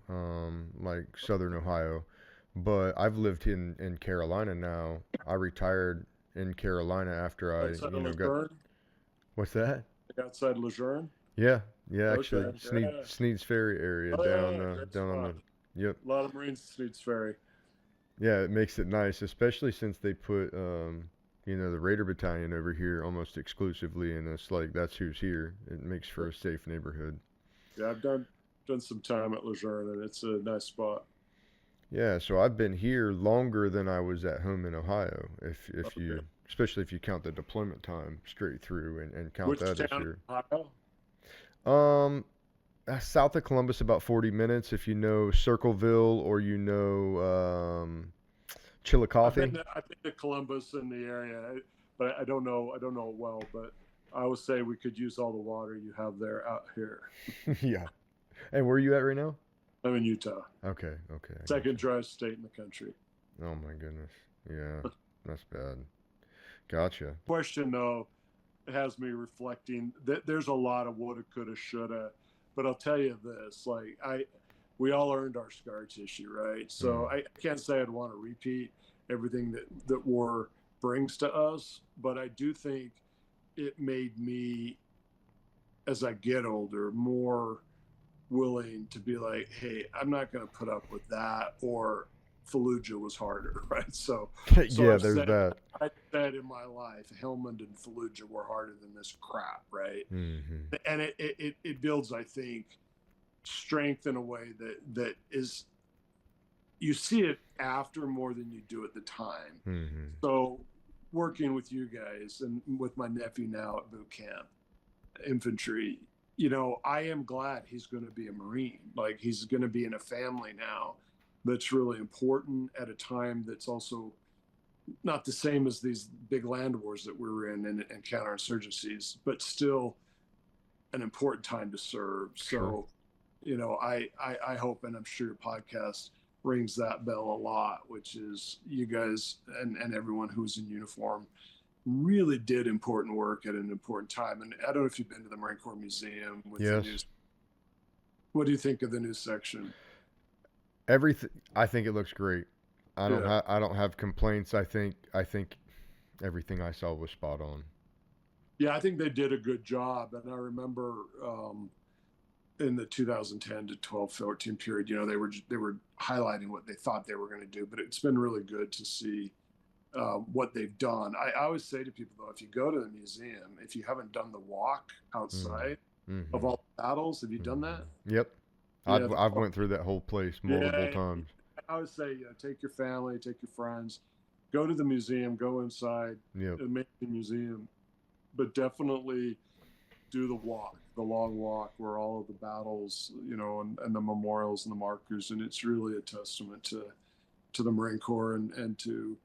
like Southern Ohio, but I've lived in Carolina now. I retired in Carolina after I got. What's that? Outside Lejeune? Yeah, actually, Sneed's Ferry area down on the. Yep. A lot of Marines at Sneed's Ferry. Yeah, it makes it nice, especially since they put the Raider Battalion over here almost exclusively, and it's like that's who's here. It makes for a safe neighborhood. Yeah, I've done some time at Lejeune, and it's a nice spot. Yeah, so I've been here longer than I was at home in Ohio. Especially if you count the deployment time straight through and count Which that as town your. Ohio? South of Columbus, about 40 minutes. If you know Circleville or Chillicothe. I've been to Columbus in the area, but I don't know it well. But I would say we could use all the water you have there out here. Yeah. And where are you at right now? I'm in Utah. Okay. Second driest state in the country. Oh my goodness. Yeah, that's bad. Gotcha. Question though, it has me reflecting that there's a lot of woulda, coulda, shoulda, but I'll tell you this: we all earned our scar tissue, right? So I can't say I'd want to repeat everything that war brings to us, but I do think it made me, as I get older, more willing to be like, hey, I'm not going to put up with that, or Fallujah was harder, right? So yeah, there's that. I said in my life, Helmand and Fallujah were harder than this crap, right? And it builds, I think, strength in a way that is, you see it after more than you do at the time. So working with you guys and with my nephew now at boot camp, infantry, I am glad he's going to be a Marine. Like, he's going to be in a family now that's really important at a time that's also not the same as these big land wars that we were in and counterinsurgencies, but still an important time to serve. Sure. So, I hope, and I'm sure your podcast rings that bell a lot, which is you guys and everyone who's in uniform really did important work at an important time. And I don't know if you've been to the Marine Corps Museum with the news. What do you think of the new section? Everything. I think it looks great. I don't have complaints. I think everything I saw was spot on. Yeah, I think they did a good job. And I remember in the 2010 to 12-14 period, they were highlighting what they thought they were going to do. But it's been really good to see what they've done. I always say to people, though, if you go to the museum, if you haven't done the walk outside of all the battles, have you done that? Yep, Yeah, I've went through that whole place multiple yeah. times. I would say, take your family, take your friends, go to the museum, go inside, Yep. amazing museum, but definitely do the walk, the long walk, where all of the battles, and the memorials and the markers, and it's really a testament to the Marine Corps and to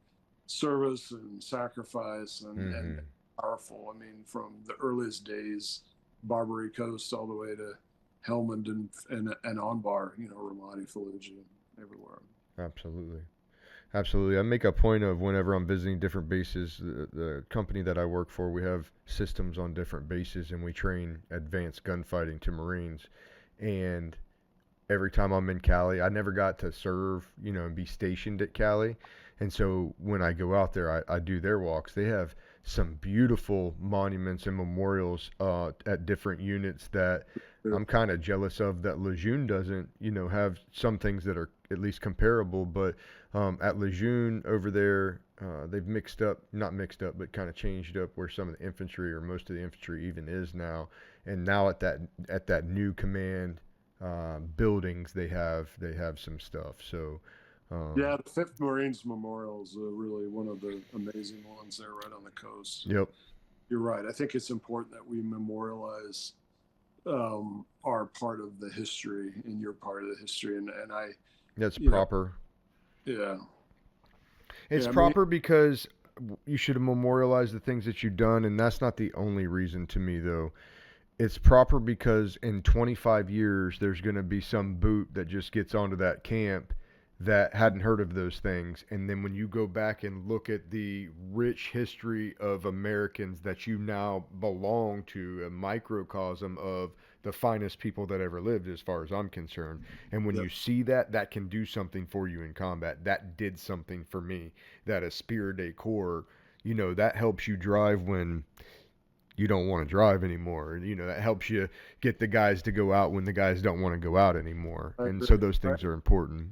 service and sacrifice and Mm-hmm. powerful. I mean, from the earliest days, Barbary Coast, all the way to Helmand and Anbar, Ramadi, Fallujah, everywhere. Absolutely. Absolutely. I make a point of whenever I'm visiting different bases, the company that I work for, we have systems on different bases and we train advanced gunfighting to Marines. And every time I'm in Cali, I never got to serve, and be stationed at Cali. And so when I go out there, I do their walks. They have some beautiful monuments and memorials at different units that I'm kind of jealous of that Lejeune doesn't, have some things that are at least comparable. But at Lejeune over there, they've not mixed up, but kind of changed up where some of the infantry or most of the infantry even is now. And now at that new command buildings, they have some stuff. So Yeah, the Fifth Marines Memorial is really one of the amazing ones there, right on the coast. And yep, you're right. I think it's important that we memorialize our part of the history and your part of the history, and I, that's you know, proper. yeah, It's yeah. I mean, proper because you should memorialize the things that you've done, and that's not the only reason to me though. It's proper because in 25 years there's going to be some boot that just gets onto that camp that hadn't heard of those things, and then when you go back and look at the rich history of Americans that you now belong to, a microcosm of the finest people that ever lived as far as I'm concerned, and when yep. you see that, that can do something for you in combat. That did something for me. That Esprit de Corps, that helps you drive when you don't want to drive anymore. That helps you get the guys to go out when the guys don't want to go out anymore. I And so agree. those Right? things are important.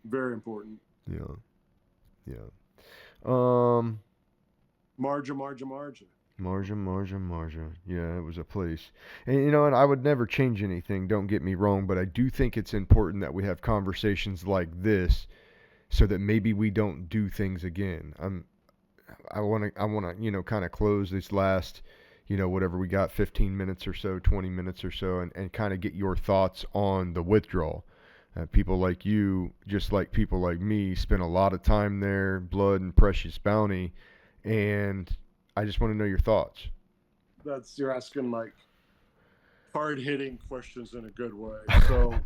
Very important. Yeah. Yeah. Um Marjah, Marjah, Marjah. Marjah, Marjah, Marjah. Yeah, it was a place. And I would never change anything, don't get me wrong, but I do think it's important that we have conversations like this so that maybe we don't do things again. I want to, kind of close this last, whatever we got, 15 minutes or so, 20 minutes or so, and kind of get your thoughts on the withdrawal. People like you, just like people like me, spent a lot of time there, blood and precious bounty, and I just want to know your thoughts. You're asking like hard hitting questions in a good way. So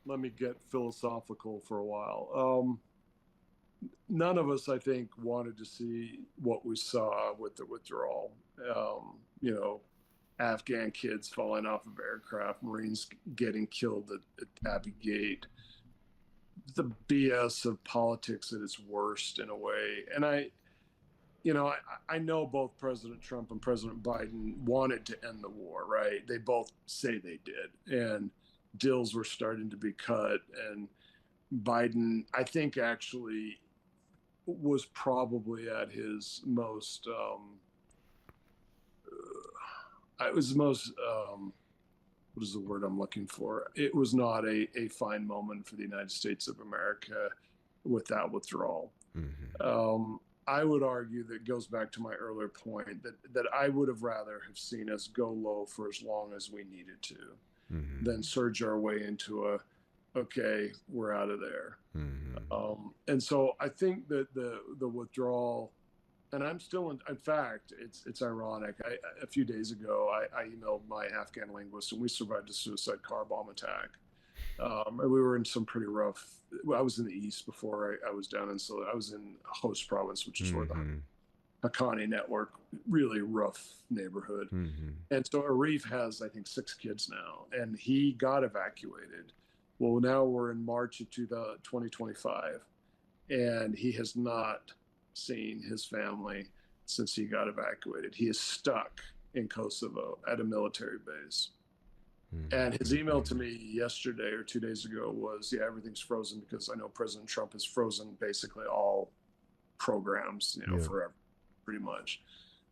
let me get philosophical for a while. None of us, I think, wanted to see what we saw with the withdrawal. Um, you know, Afghan kids falling off of aircraft, Marines getting killed at Abbey Gate, the BS of politics at its worst in a way. And I know both President Trump and President Biden wanted to end the war, right? They both say they did. And deals were starting to be cut. And Biden, I think, actually was probably at his most, it was most, what is the word I'm looking for? It was not a fine moment for the United States of America with that withdrawal. Mm-hmm. I would argue that goes back to my earlier point that I would have rather have seen us go low for as long as we needed to Mm-hmm. than surge our way into okay, we're out of there. Mm-hmm. And so I think that the withdrawal, and I'm still in fact, it's ironic. A few days ago, I emailed my Afghan linguist, and we survived a suicide car bomb attack. And we were in some pretty rough. Well, I was in the east before I was down in. So I was in Host Province, which is where the Mm-hmm. Haqqani network, really rough neighborhood. Mm-hmm. And so Arif has, I think, 6 kids now, and he got evacuated. Well, now we're in March of 2025, and he has not seen his family since he got evacuated. He is stuck in Kosovo at a military base. And his email to me yesterday or 2 days ago was, yeah, everything's frozen because I know President Trump has frozen basically all programs, Yeah. forever, pretty much.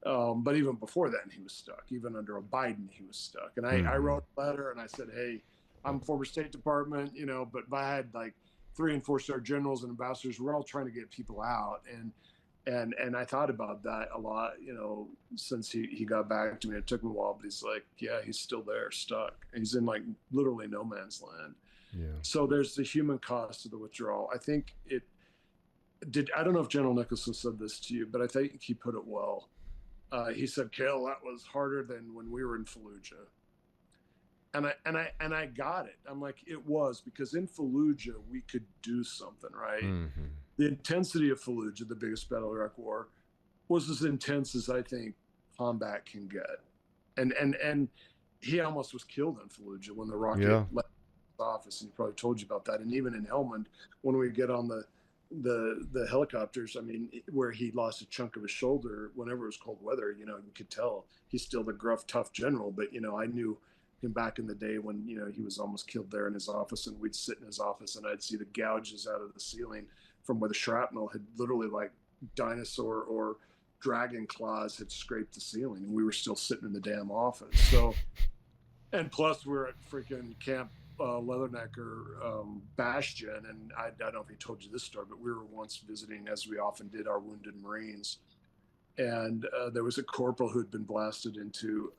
But even before then, he was stuck. Even under a Biden, he was stuck. And I wrote a letter and I said, hey, I'm former State Department, but I had like 3 and 4-star generals and ambassadors. We're all trying to get people out, and I thought about that a lot, since he got back to me. It took me a while, but he's like, yeah, he's still there, stuck. He's in like literally no man's land. Yeah. So there's the human cost of the withdrawal. I think it did. I don't know if General Nicholson said this to you, but I think he put it well. He said, Kael, that was harder than when we were in Fallujah. And I got it. I'm like, it was, because in Fallujah we could do something, right? Mm-hmm. The intensity of Fallujah, the biggest battle of the Iraq War, was as intense as I think combat can get. And he almost was killed in Fallujah when the rocket left his office, and he probably told you about that. And even in Helmand, when we get on the helicopters, I mean, where he lost a chunk of his shoulder whenever it was cold weather, you could tell he's still the gruff, tough general. But I knew him back in the day when he was almost killed there in his office, and we'd sit in his office and I'd see the gouges out of the ceiling from where the shrapnel had literally, like dinosaur or dragon claws, had scraped the ceiling, and we were still sitting in the damn office. So, and plus we're at freaking Camp Leathernecker Bastion, and I don't know if he told you this story, but we were once visiting, as we often did, our wounded Marines, and there was a corporal who had been blasted into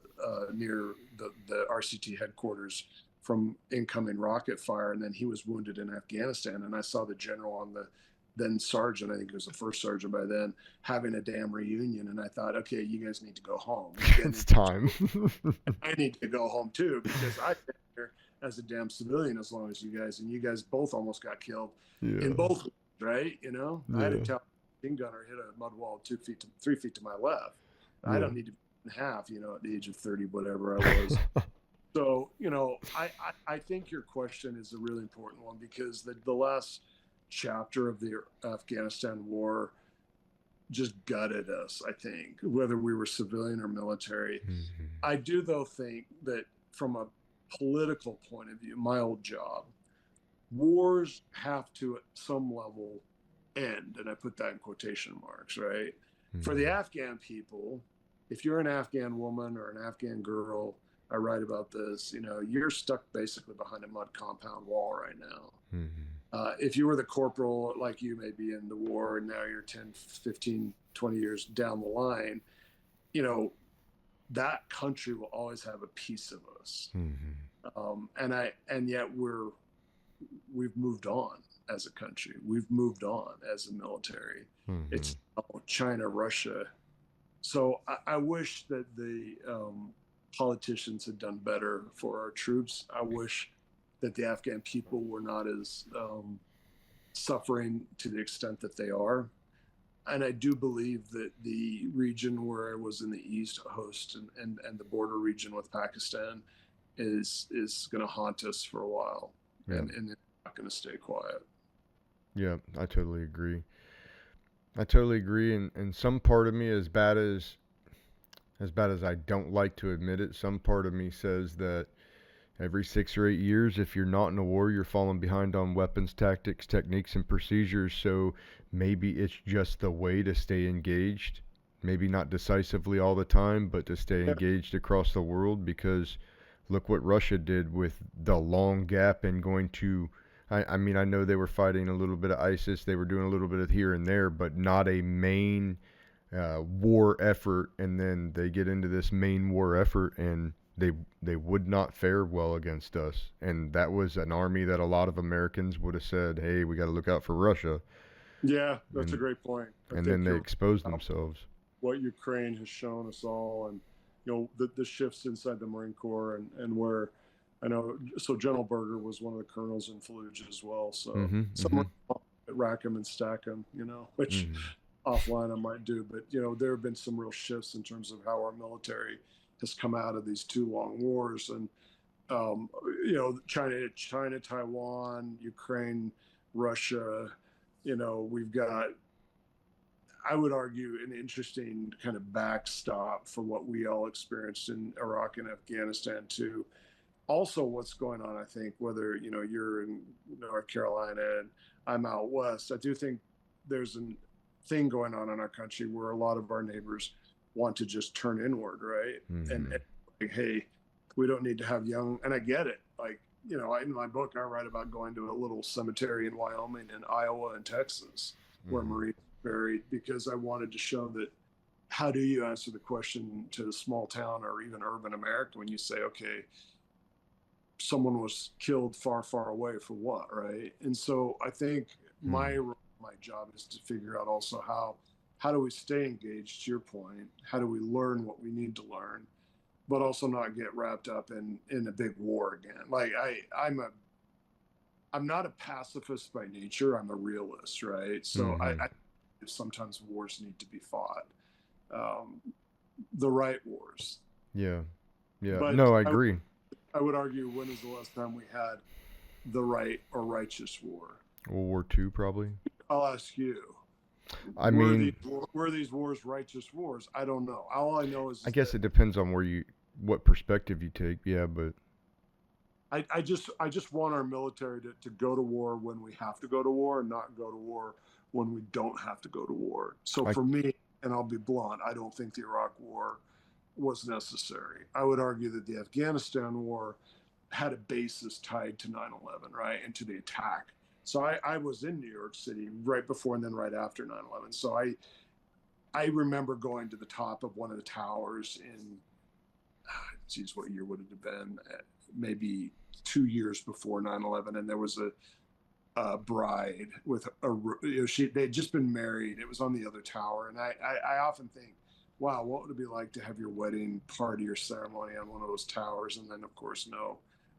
near the RCT headquarters from incoming rocket fire, and then he was wounded in Afghanistan. And I saw the general on the then sergeant, I think it was the first sergeant by then, having a damn reunion, and I thought, okay, you guys need to go home. It's time. I need to go home too, because I've been here as a damn civilian as long as you guys, and you guys both almost got killed in both, right? I had a machine gunner hit a mud wall 3 feet to my left. I don't need to be in half, at the age of 30, whatever I was. So, I think your question is a really important one, because the last chapter of the Afghanistan war just gutted us, I think, whether we were civilian or military. Mm-hmm. I do, though, think that from a political point of view, my old job, wars have to, at some level, end. And I put that in quotation marks, right? Mm-hmm. For the Afghan people, if you're an Afghan woman or an Afghan girl, I write about this, you're stuck basically behind a mud compound wall right now. Mm-hmm. If you were the corporal, like you may be in the war, and now you're 10, 15, 20 years down the line, that country will always have a piece of us. Mm-hmm. And yet we've moved on as a country. We've moved on as a military. Mm-hmm. It's China, Russia. So I wish that the politicians had done better for our troops. I wish that the Afghan people were not as suffering to the extent that they are. And I do believe that the region where I was in the East host and the border region with Pakistan is going to haunt us for a while. Yeah. And it's not going to stay quiet. Yeah, I totally agree. And some part of me, as bad as I don't like to admit it, some part of me says that every 6 or 8 years, if you're not in a war, you're falling behind on weapons, tactics, techniques, and procedures. So maybe it's just the way to stay engaged. Maybe not decisively all the time, but to stay engaged across the world. Because look what Russia did with the long gap in going to... I mean, I know they were fighting a little bit of ISIS. They were doing a little bit of here and there, but not a main war effort. And then they get into this main war effort, and they would not fare well against us. And that was an army that a lot of Americans would have said, hey, we got to look out for Russia. Yeah, that's a great point. And then they exposed themselves. What Ukraine has shown us all, and the shifts inside the Marine Corps, and where I know, so General Berger was one of the colonels in Fallujah as well. So someone rack him and stack him, which offline I might do. But, there have been some real shifts in terms of how our military has come out of these 2 long wars. And, China, Taiwan, Ukraine, Russia, we've got, I would argue, an interesting kind of backstop for what we all experienced in Iraq and Afghanistan too. Also, what's going on, I think, whether, you're in North Carolina and I'm out west, I do think there's a thing going on in our country where a lot of our neighbors want to just turn inward, right? Mm-hmm. And like, hey, we don't need to have young, and I get it. Like, in my book, I write about going to a little cemetery in Wyoming and Iowa and Texas where Mm-hmm. Marines are buried, because I wanted to show that how do you answer the question to a small town or even urban America when you say, okay, someone was killed far, far away for what, right? And so I think Mm. my job is to figure out also how do we stay engaged, to your point, how do we learn what we need to learn, but also not get wrapped up in a big war again. Like I'm not a pacifist by nature. I'm a realist, right? So Mm-hmm. I sometimes wars need to be fought, um, the right wars. Yeah. Yeah. But No, I agree. I would argue, when is the last time we had the right or righteous war? World War II, probably. I'll ask you. I Were mean, these were these wars righteous wars? I don't know. All I know I is guess that it depends on what perspective you take. Yeah, but I just want our military to go to war when we have to go to war, and not go to war when we don't have to go to war. So I, for me, and I'll be blunt, I don't think the Iraq war was necessary. I would argue that the Afghanistan war had a basis tied to 9/11, right, and to the attack. So I was in New York City right before and then right after 9/11. So I remember going to the top of one of the towers in, geez, what year would it have been? Maybe 2 years before 9/11, and there was a bride with they'd just been married. It was on the other tower, and I often think, wow, what would it be like to have your wedding party or ceremony on one of those towers, and then of course know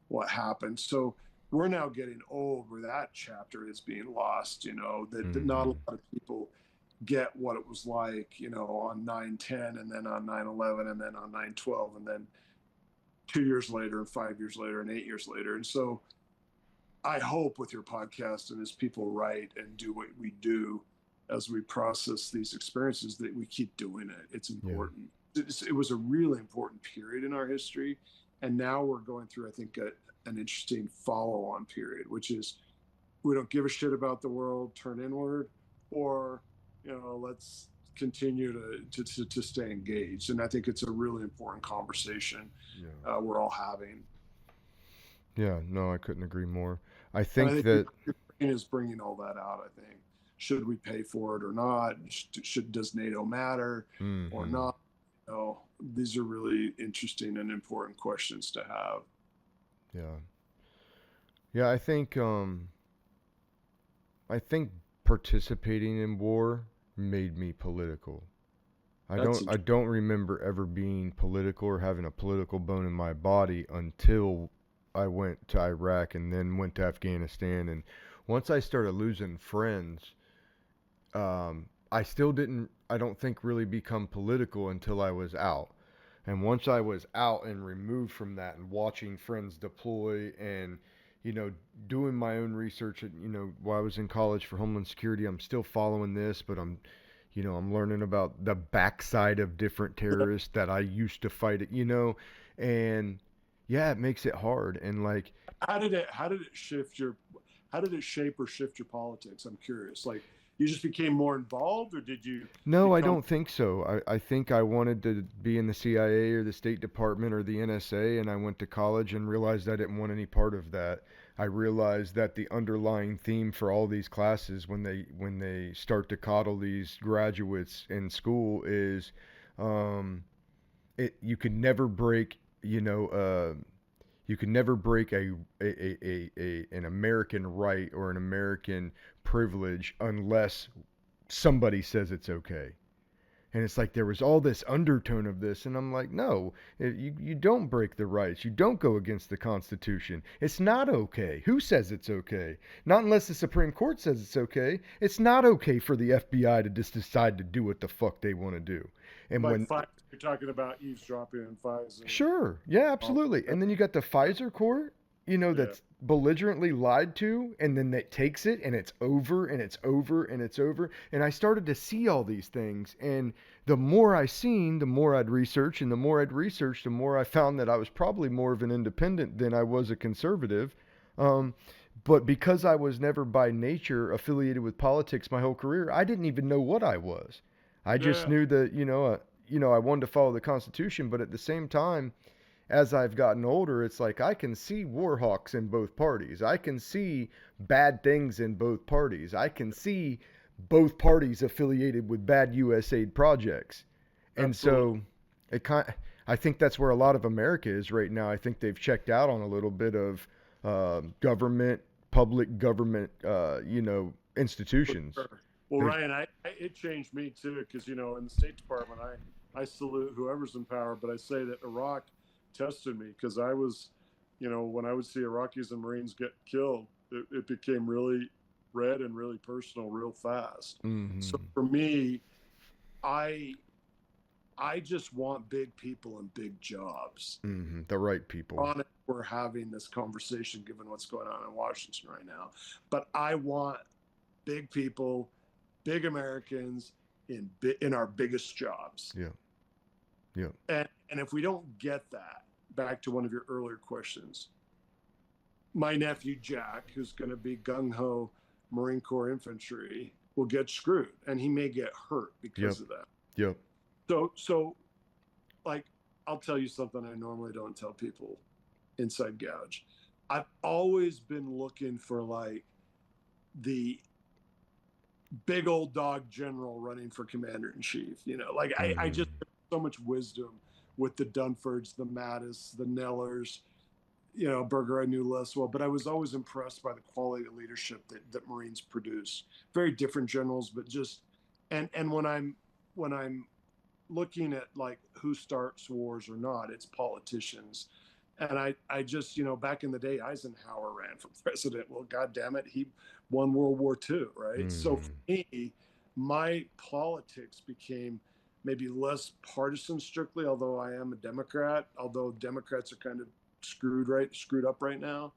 what happened. So we're now getting old where that chapter is being lost. That not a mm-hmm. lot of people get what it was like, on 9/10, and then on 9/11, and then on 9/12, and then 2 years later, and 5 years later, and 8 years later. And so I hope with your podcast, and as people write and do what we do, as we process these experiences, that we keep doing it. It's Yeah. important. It was a really important period in our history. And now we're going through, I think, an interesting follow on period, which is we don't give a shit about the world, turn inward, or, let's continue to stay engaged. And I think it's a really important conversation Yeah. we're all having. Yeah. No, I couldn't agree more. I And I think think that. Ukraine is bringing all that out. I think, should we pay for it or not? Does NATO matter or Mm-hmm. not? These are really interesting and important questions to have. Yeah. Yeah. I think participating in war made me political. That's I don't remember ever being political or having a political bone in my body until I went to Iraq and then went to Afghanistan. And once I started losing friends, I still didn't, I don't think, really become political until I was out. And once I was out and removed from that and watching friends deploy and, you know, doing my own research, while I was in college for Homeland Security, I'm still following this, but I'm learning about the backside of different terrorists that I used to fight, and yeah, it makes it hard. And like, how did it shape or shift your politics? I'm curious. Like, you just became more involved, or did you no, I become? don't think so. I think I wanted to be in the CIA or the State Department or the NSA, and I went to college and realized I didn't want any part of that. I realized that the underlying theme for all these classes, when they start to coddle these graduates in school, is um, you can never break, you can never break an American right or an American privilege unless somebody says it's okay. And it's like there was all this undertone of this, and I'm like, no, you don't break the rights. You don't go against the Constitution. It's not okay. Who says it's okay? Not unless the Supreme Court says it's okay. It's not okay for the FBI to just decide to do what the fuck they want to do. And Like, when you're talking about eavesdropping and Pfizer. Sure. Yeah, absolutely. And then you got the Pfizer court, Yeah. that's belligerently lied to, and then that takes it and it's over and it's over and it's over. And I started to see all these things. And the more I seen, the more I'd research. And the more I'd research, the more I found that I was probably more of an independent than I was a conservative. Um, but because I was never by nature affiliated with politics my whole career, I didn't even know what I was. I just Yeah. knew that, I wanted to follow the Constitution, but at the same time, as I've gotten older, it's like I can see war hawks in both parties. I can see bad things in both parties. I can see both parties affiliated with bad USAID projects. And Absolutely. so I think that's where a lot of America is right now. I think they've checked out on a little bit of government, public government, institutions. Sure. Well, There's, Ryan, it changed me too, because in the State Department, I salute whoever's in power, but I say that Iraq tested me, because I was, when I would see Iraqis and Marines get killed, it became really red and really personal real fast. So mm-hmm, for me, I I just want big people and big jobs. mm-hmm, the right people. On it, we're having this conversation given what's going on in Washington right now, but I want big people, big Americans in our biggest jobs. Yeah, yeah, And if we don't get that, back to one of your earlier questions, my nephew Jack, who's going to be gung ho Marine Corps infantry, will get screwed, and he may get hurt because of that. yep. So like, I'll tell you something I normally don't tell people. Inside gouge. I've always been looking for like the big old dog general running for commander in chief. Like I just so much wisdom with the Dunfords, the Mattis, the Nellers. Berger I knew less well, but I was always impressed by the quality of leadership that Marines produce. Very different generals, but just and when I'm looking at like who starts wars or not, it's politicians. And I just, back in the day, Eisenhower ran for president. Well, God damn it, he won World War II, right? So for me, my politics became maybe less partisan strictly, although I am a Democrat, although Democrats are kind of screwed up right now.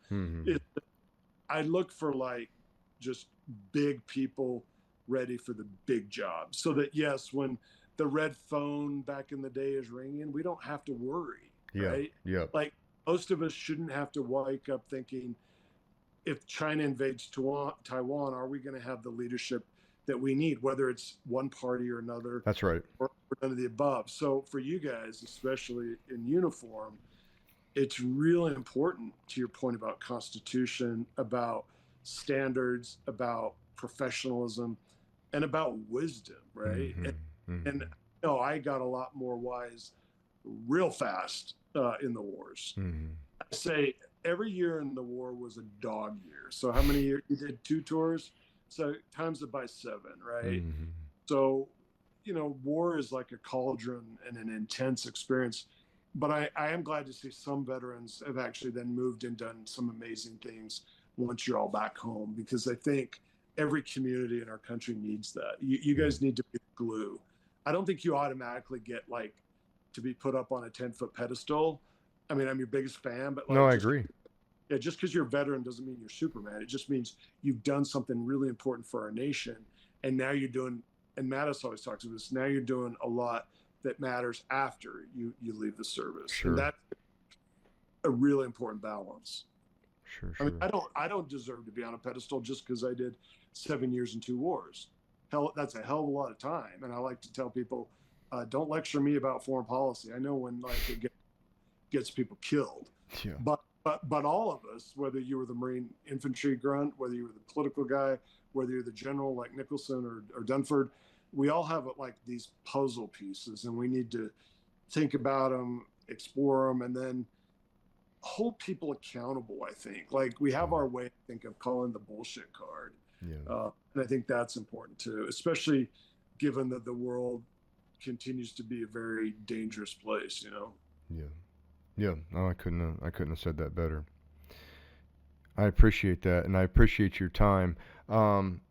I look for like just big people ready for the big jobs, so that yes, when the red phone back in the day is ringing, we don't have to worry, right? Yeah. Like, most of us shouldn't have to wake up thinking, if China invades Taiwan, are we going to have the leadership that we need, whether it's one party or another? That's right. Or none of the above. So for you guys, especially in uniform, it's really important, to your point about Constitution, about standards, about professionalism, and about wisdom, right? And I got a lot more wise real fast in the wars. I say every year in the war was a dog year. So how many years you did 2 tours? So times it by 7, right? So, war is like a cauldron and an intense experience. But I am glad to see some veterans have actually then moved and done some amazing things once you're all back home, because I think every community in our country needs that. You guys need to be glue. I don't think you automatically get like to be put up on a 10-foot pedestal. I mean, I'm your biggest fan, but like, No, I agree. Yeah, just because you're a veteran doesn't mean you're Superman. It just means you've done something really important for our nation, and now you're doing. And Mattis always talks about this. Now you're doing a lot that matters after you leave the service. Sure. And that's a really important balance. Sure. I mean, I don't deserve to be on a pedestal just because I did 7 years and 2 wars. Hell, that's a hell of a lot of time. And I like to tell people, don't lecture me about foreign policy. I know when like it gets people killed. Yeah. But all of us, whether you were the Marine infantry grunt, whether you were the political guy, whether you're the general like Nicholson or Dunford, we all have like these puzzle pieces, and we need to think about them, explore them, and then hold people accountable. I think like we have our way, I think, of calling the bullshit card. Yeah. And I think that's important too, especially given that the world continues to be a very dangerous place, Yeah. No, I couldn't have said that better. I appreciate that, and I appreciate your time.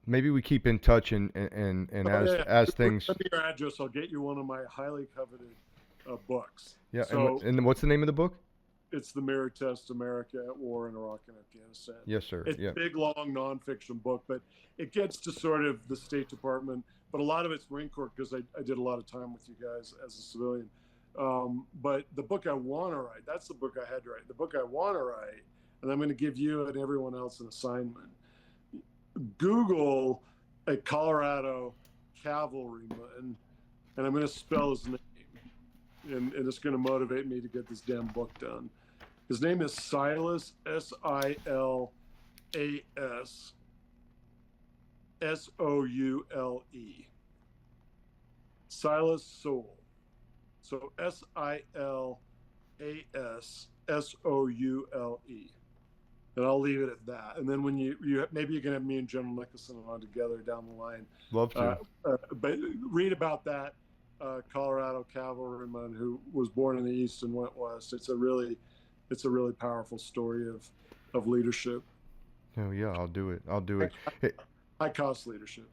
Maybe we keep in touch and as things. Send me your address. I'll get you one of my highly coveted books. Yeah. So and what's the name of the book? it's The Mirror Test: America at War in Iraq and Afghanistan. Yes, sir. It's a big, long nonfiction book, but it gets to sort of the State Department, but a lot of it's Marine Corps, because I did a lot of time with you guys as a civilian. But the book I want to write, that's the book I had to write. The book I want to write, and I'm going to give you and everyone else an assignment. Google a Colorado cavalryman, and I'm going to spell his name. and it's going to motivate me to get this damn book done. His name is Silas, Silassoule. Silas Soule. So Silassoule. And I'll leave it at that. And then when you maybe you can have me and General Nicholson on together down the line. Love to. But read about that Colorado cavalryman who was born in the East and went West. It's a really powerful story of leadership. Oh yeah, I'll do it. High cost leadership.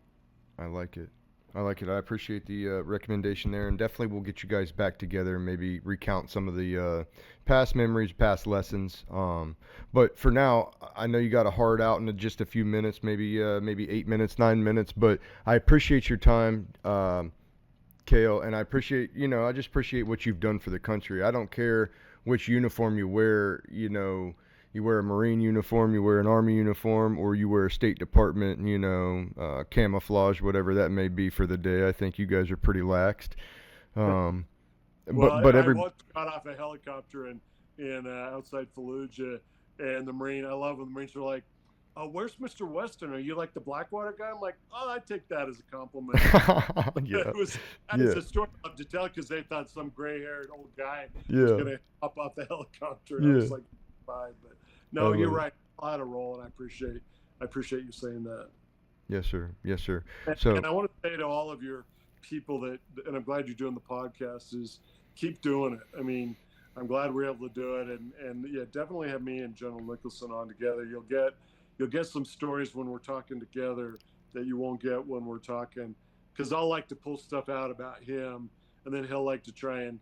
I like it. I appreciate the recommendation there, and definitely we'll get you guys back together and maybe recount some of the past memories, past lessons. But for now, I know you got a hard out in just a few minutes, maybe 8 minutes, 9 minutes. But I appreciate your time, Kael, and I just appreciate what you've done for the country. I don't care which uniform you wear, you wear a Marine uniform, you wear an Army uniform, or you wear a State Department, camouflage, whatever that may be for the day. I think you guys are pretty laxed. I once got off a helicopter in outside Fallujah, and I love when the Marines are like, "Oh, where's Mr. Weston? Are you like the Blackwater guy?" I'm like, "Oh, I take that as a compliment." Yeah. It's a story I love to tell because they thought some gray-haired old guy was going to hop off the helicopter. And I was like, "Bye," but no, you're right. I had a role, and I appreciate you saying that. Yes, sir. And I want to say to all of your people and I'm glad you're doing the podcast, is keep doing it. I mean, I'm glad we're able to do it, and yeah, definitely have me and General Nicholson on together. You'll get some stories when we're talking together that you won't get when we're talking, because I'll like to pull stuff out about him, and then he'll like to try and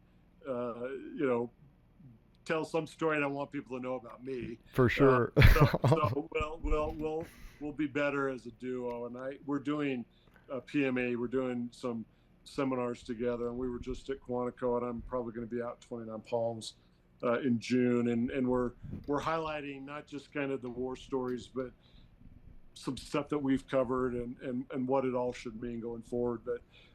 tell some story and I want people to know about me. For sure. So we'll be better as a duo. And we're doing PMA. We're doing some seminars together, and we were just at Quantico, and I'm probably going to be out 29 Palms in June, and we're highlighting not just kind of the war stories, but some stuff that we've covered and what it all should mean going forward.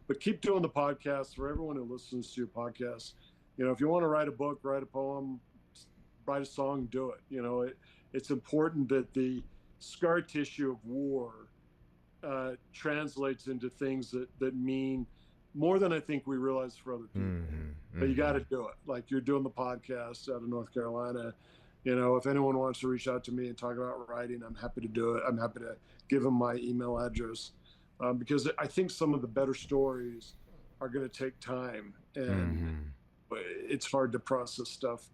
But keep doing the podcast. For everyone who listens to your podcast, if you want to write a book, write a poem, write a song, do it. It's important that the scar tissue of war translates into things that mean more than I think we realize for other people. But you got to do it. Like you're doing the podcast out of North Carolina. If anyone wants to reach out to me and talk about writing, I'm happy to do it. I'm happy to give them my email address because I think some of the better stories are going to take time, and it's hard to process stuff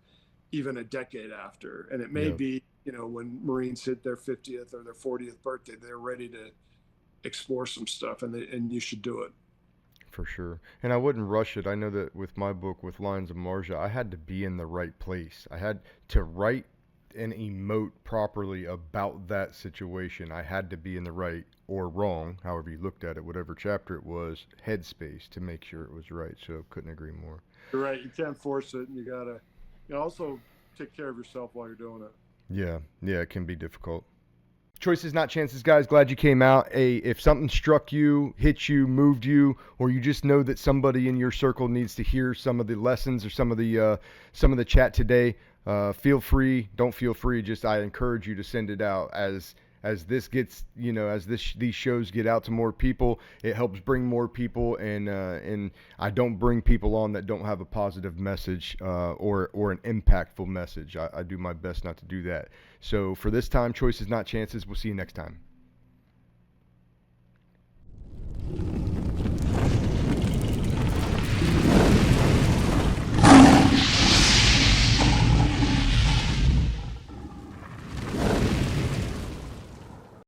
even a decade after. And it may be, when Marines hit their 50th or their 40th birthday, they're ready to explore some stuff, and you should do it. For sure. And I wouldn't rush it. I know that with my book, with Lines of Marjah, I had to be in the right place. I had to write and emote properly about that situation. I had to be in the right or wrong, however you looked at it, whatever chapter it was, headspace to make sure it was right. So couldn't agree more. You're right. You can't force it, and you got to also take care of yourself while you're doing it. Yeah, it can be difficult. Choices, not chances, guys. Glad you came out. If something struck you, hit you, moved you, or you just know that somebody in your circle needs to hear some of the lessons or some of the chat today, feel free. Don't feel free. Just I encourage you to send it out as this gets, these shows get out to more people. It helps bring more people, and I don't bring people on that don't have a positive message or an impactful message. I do my best not to do that. So for this time, choices, not chances. We'll see you next time.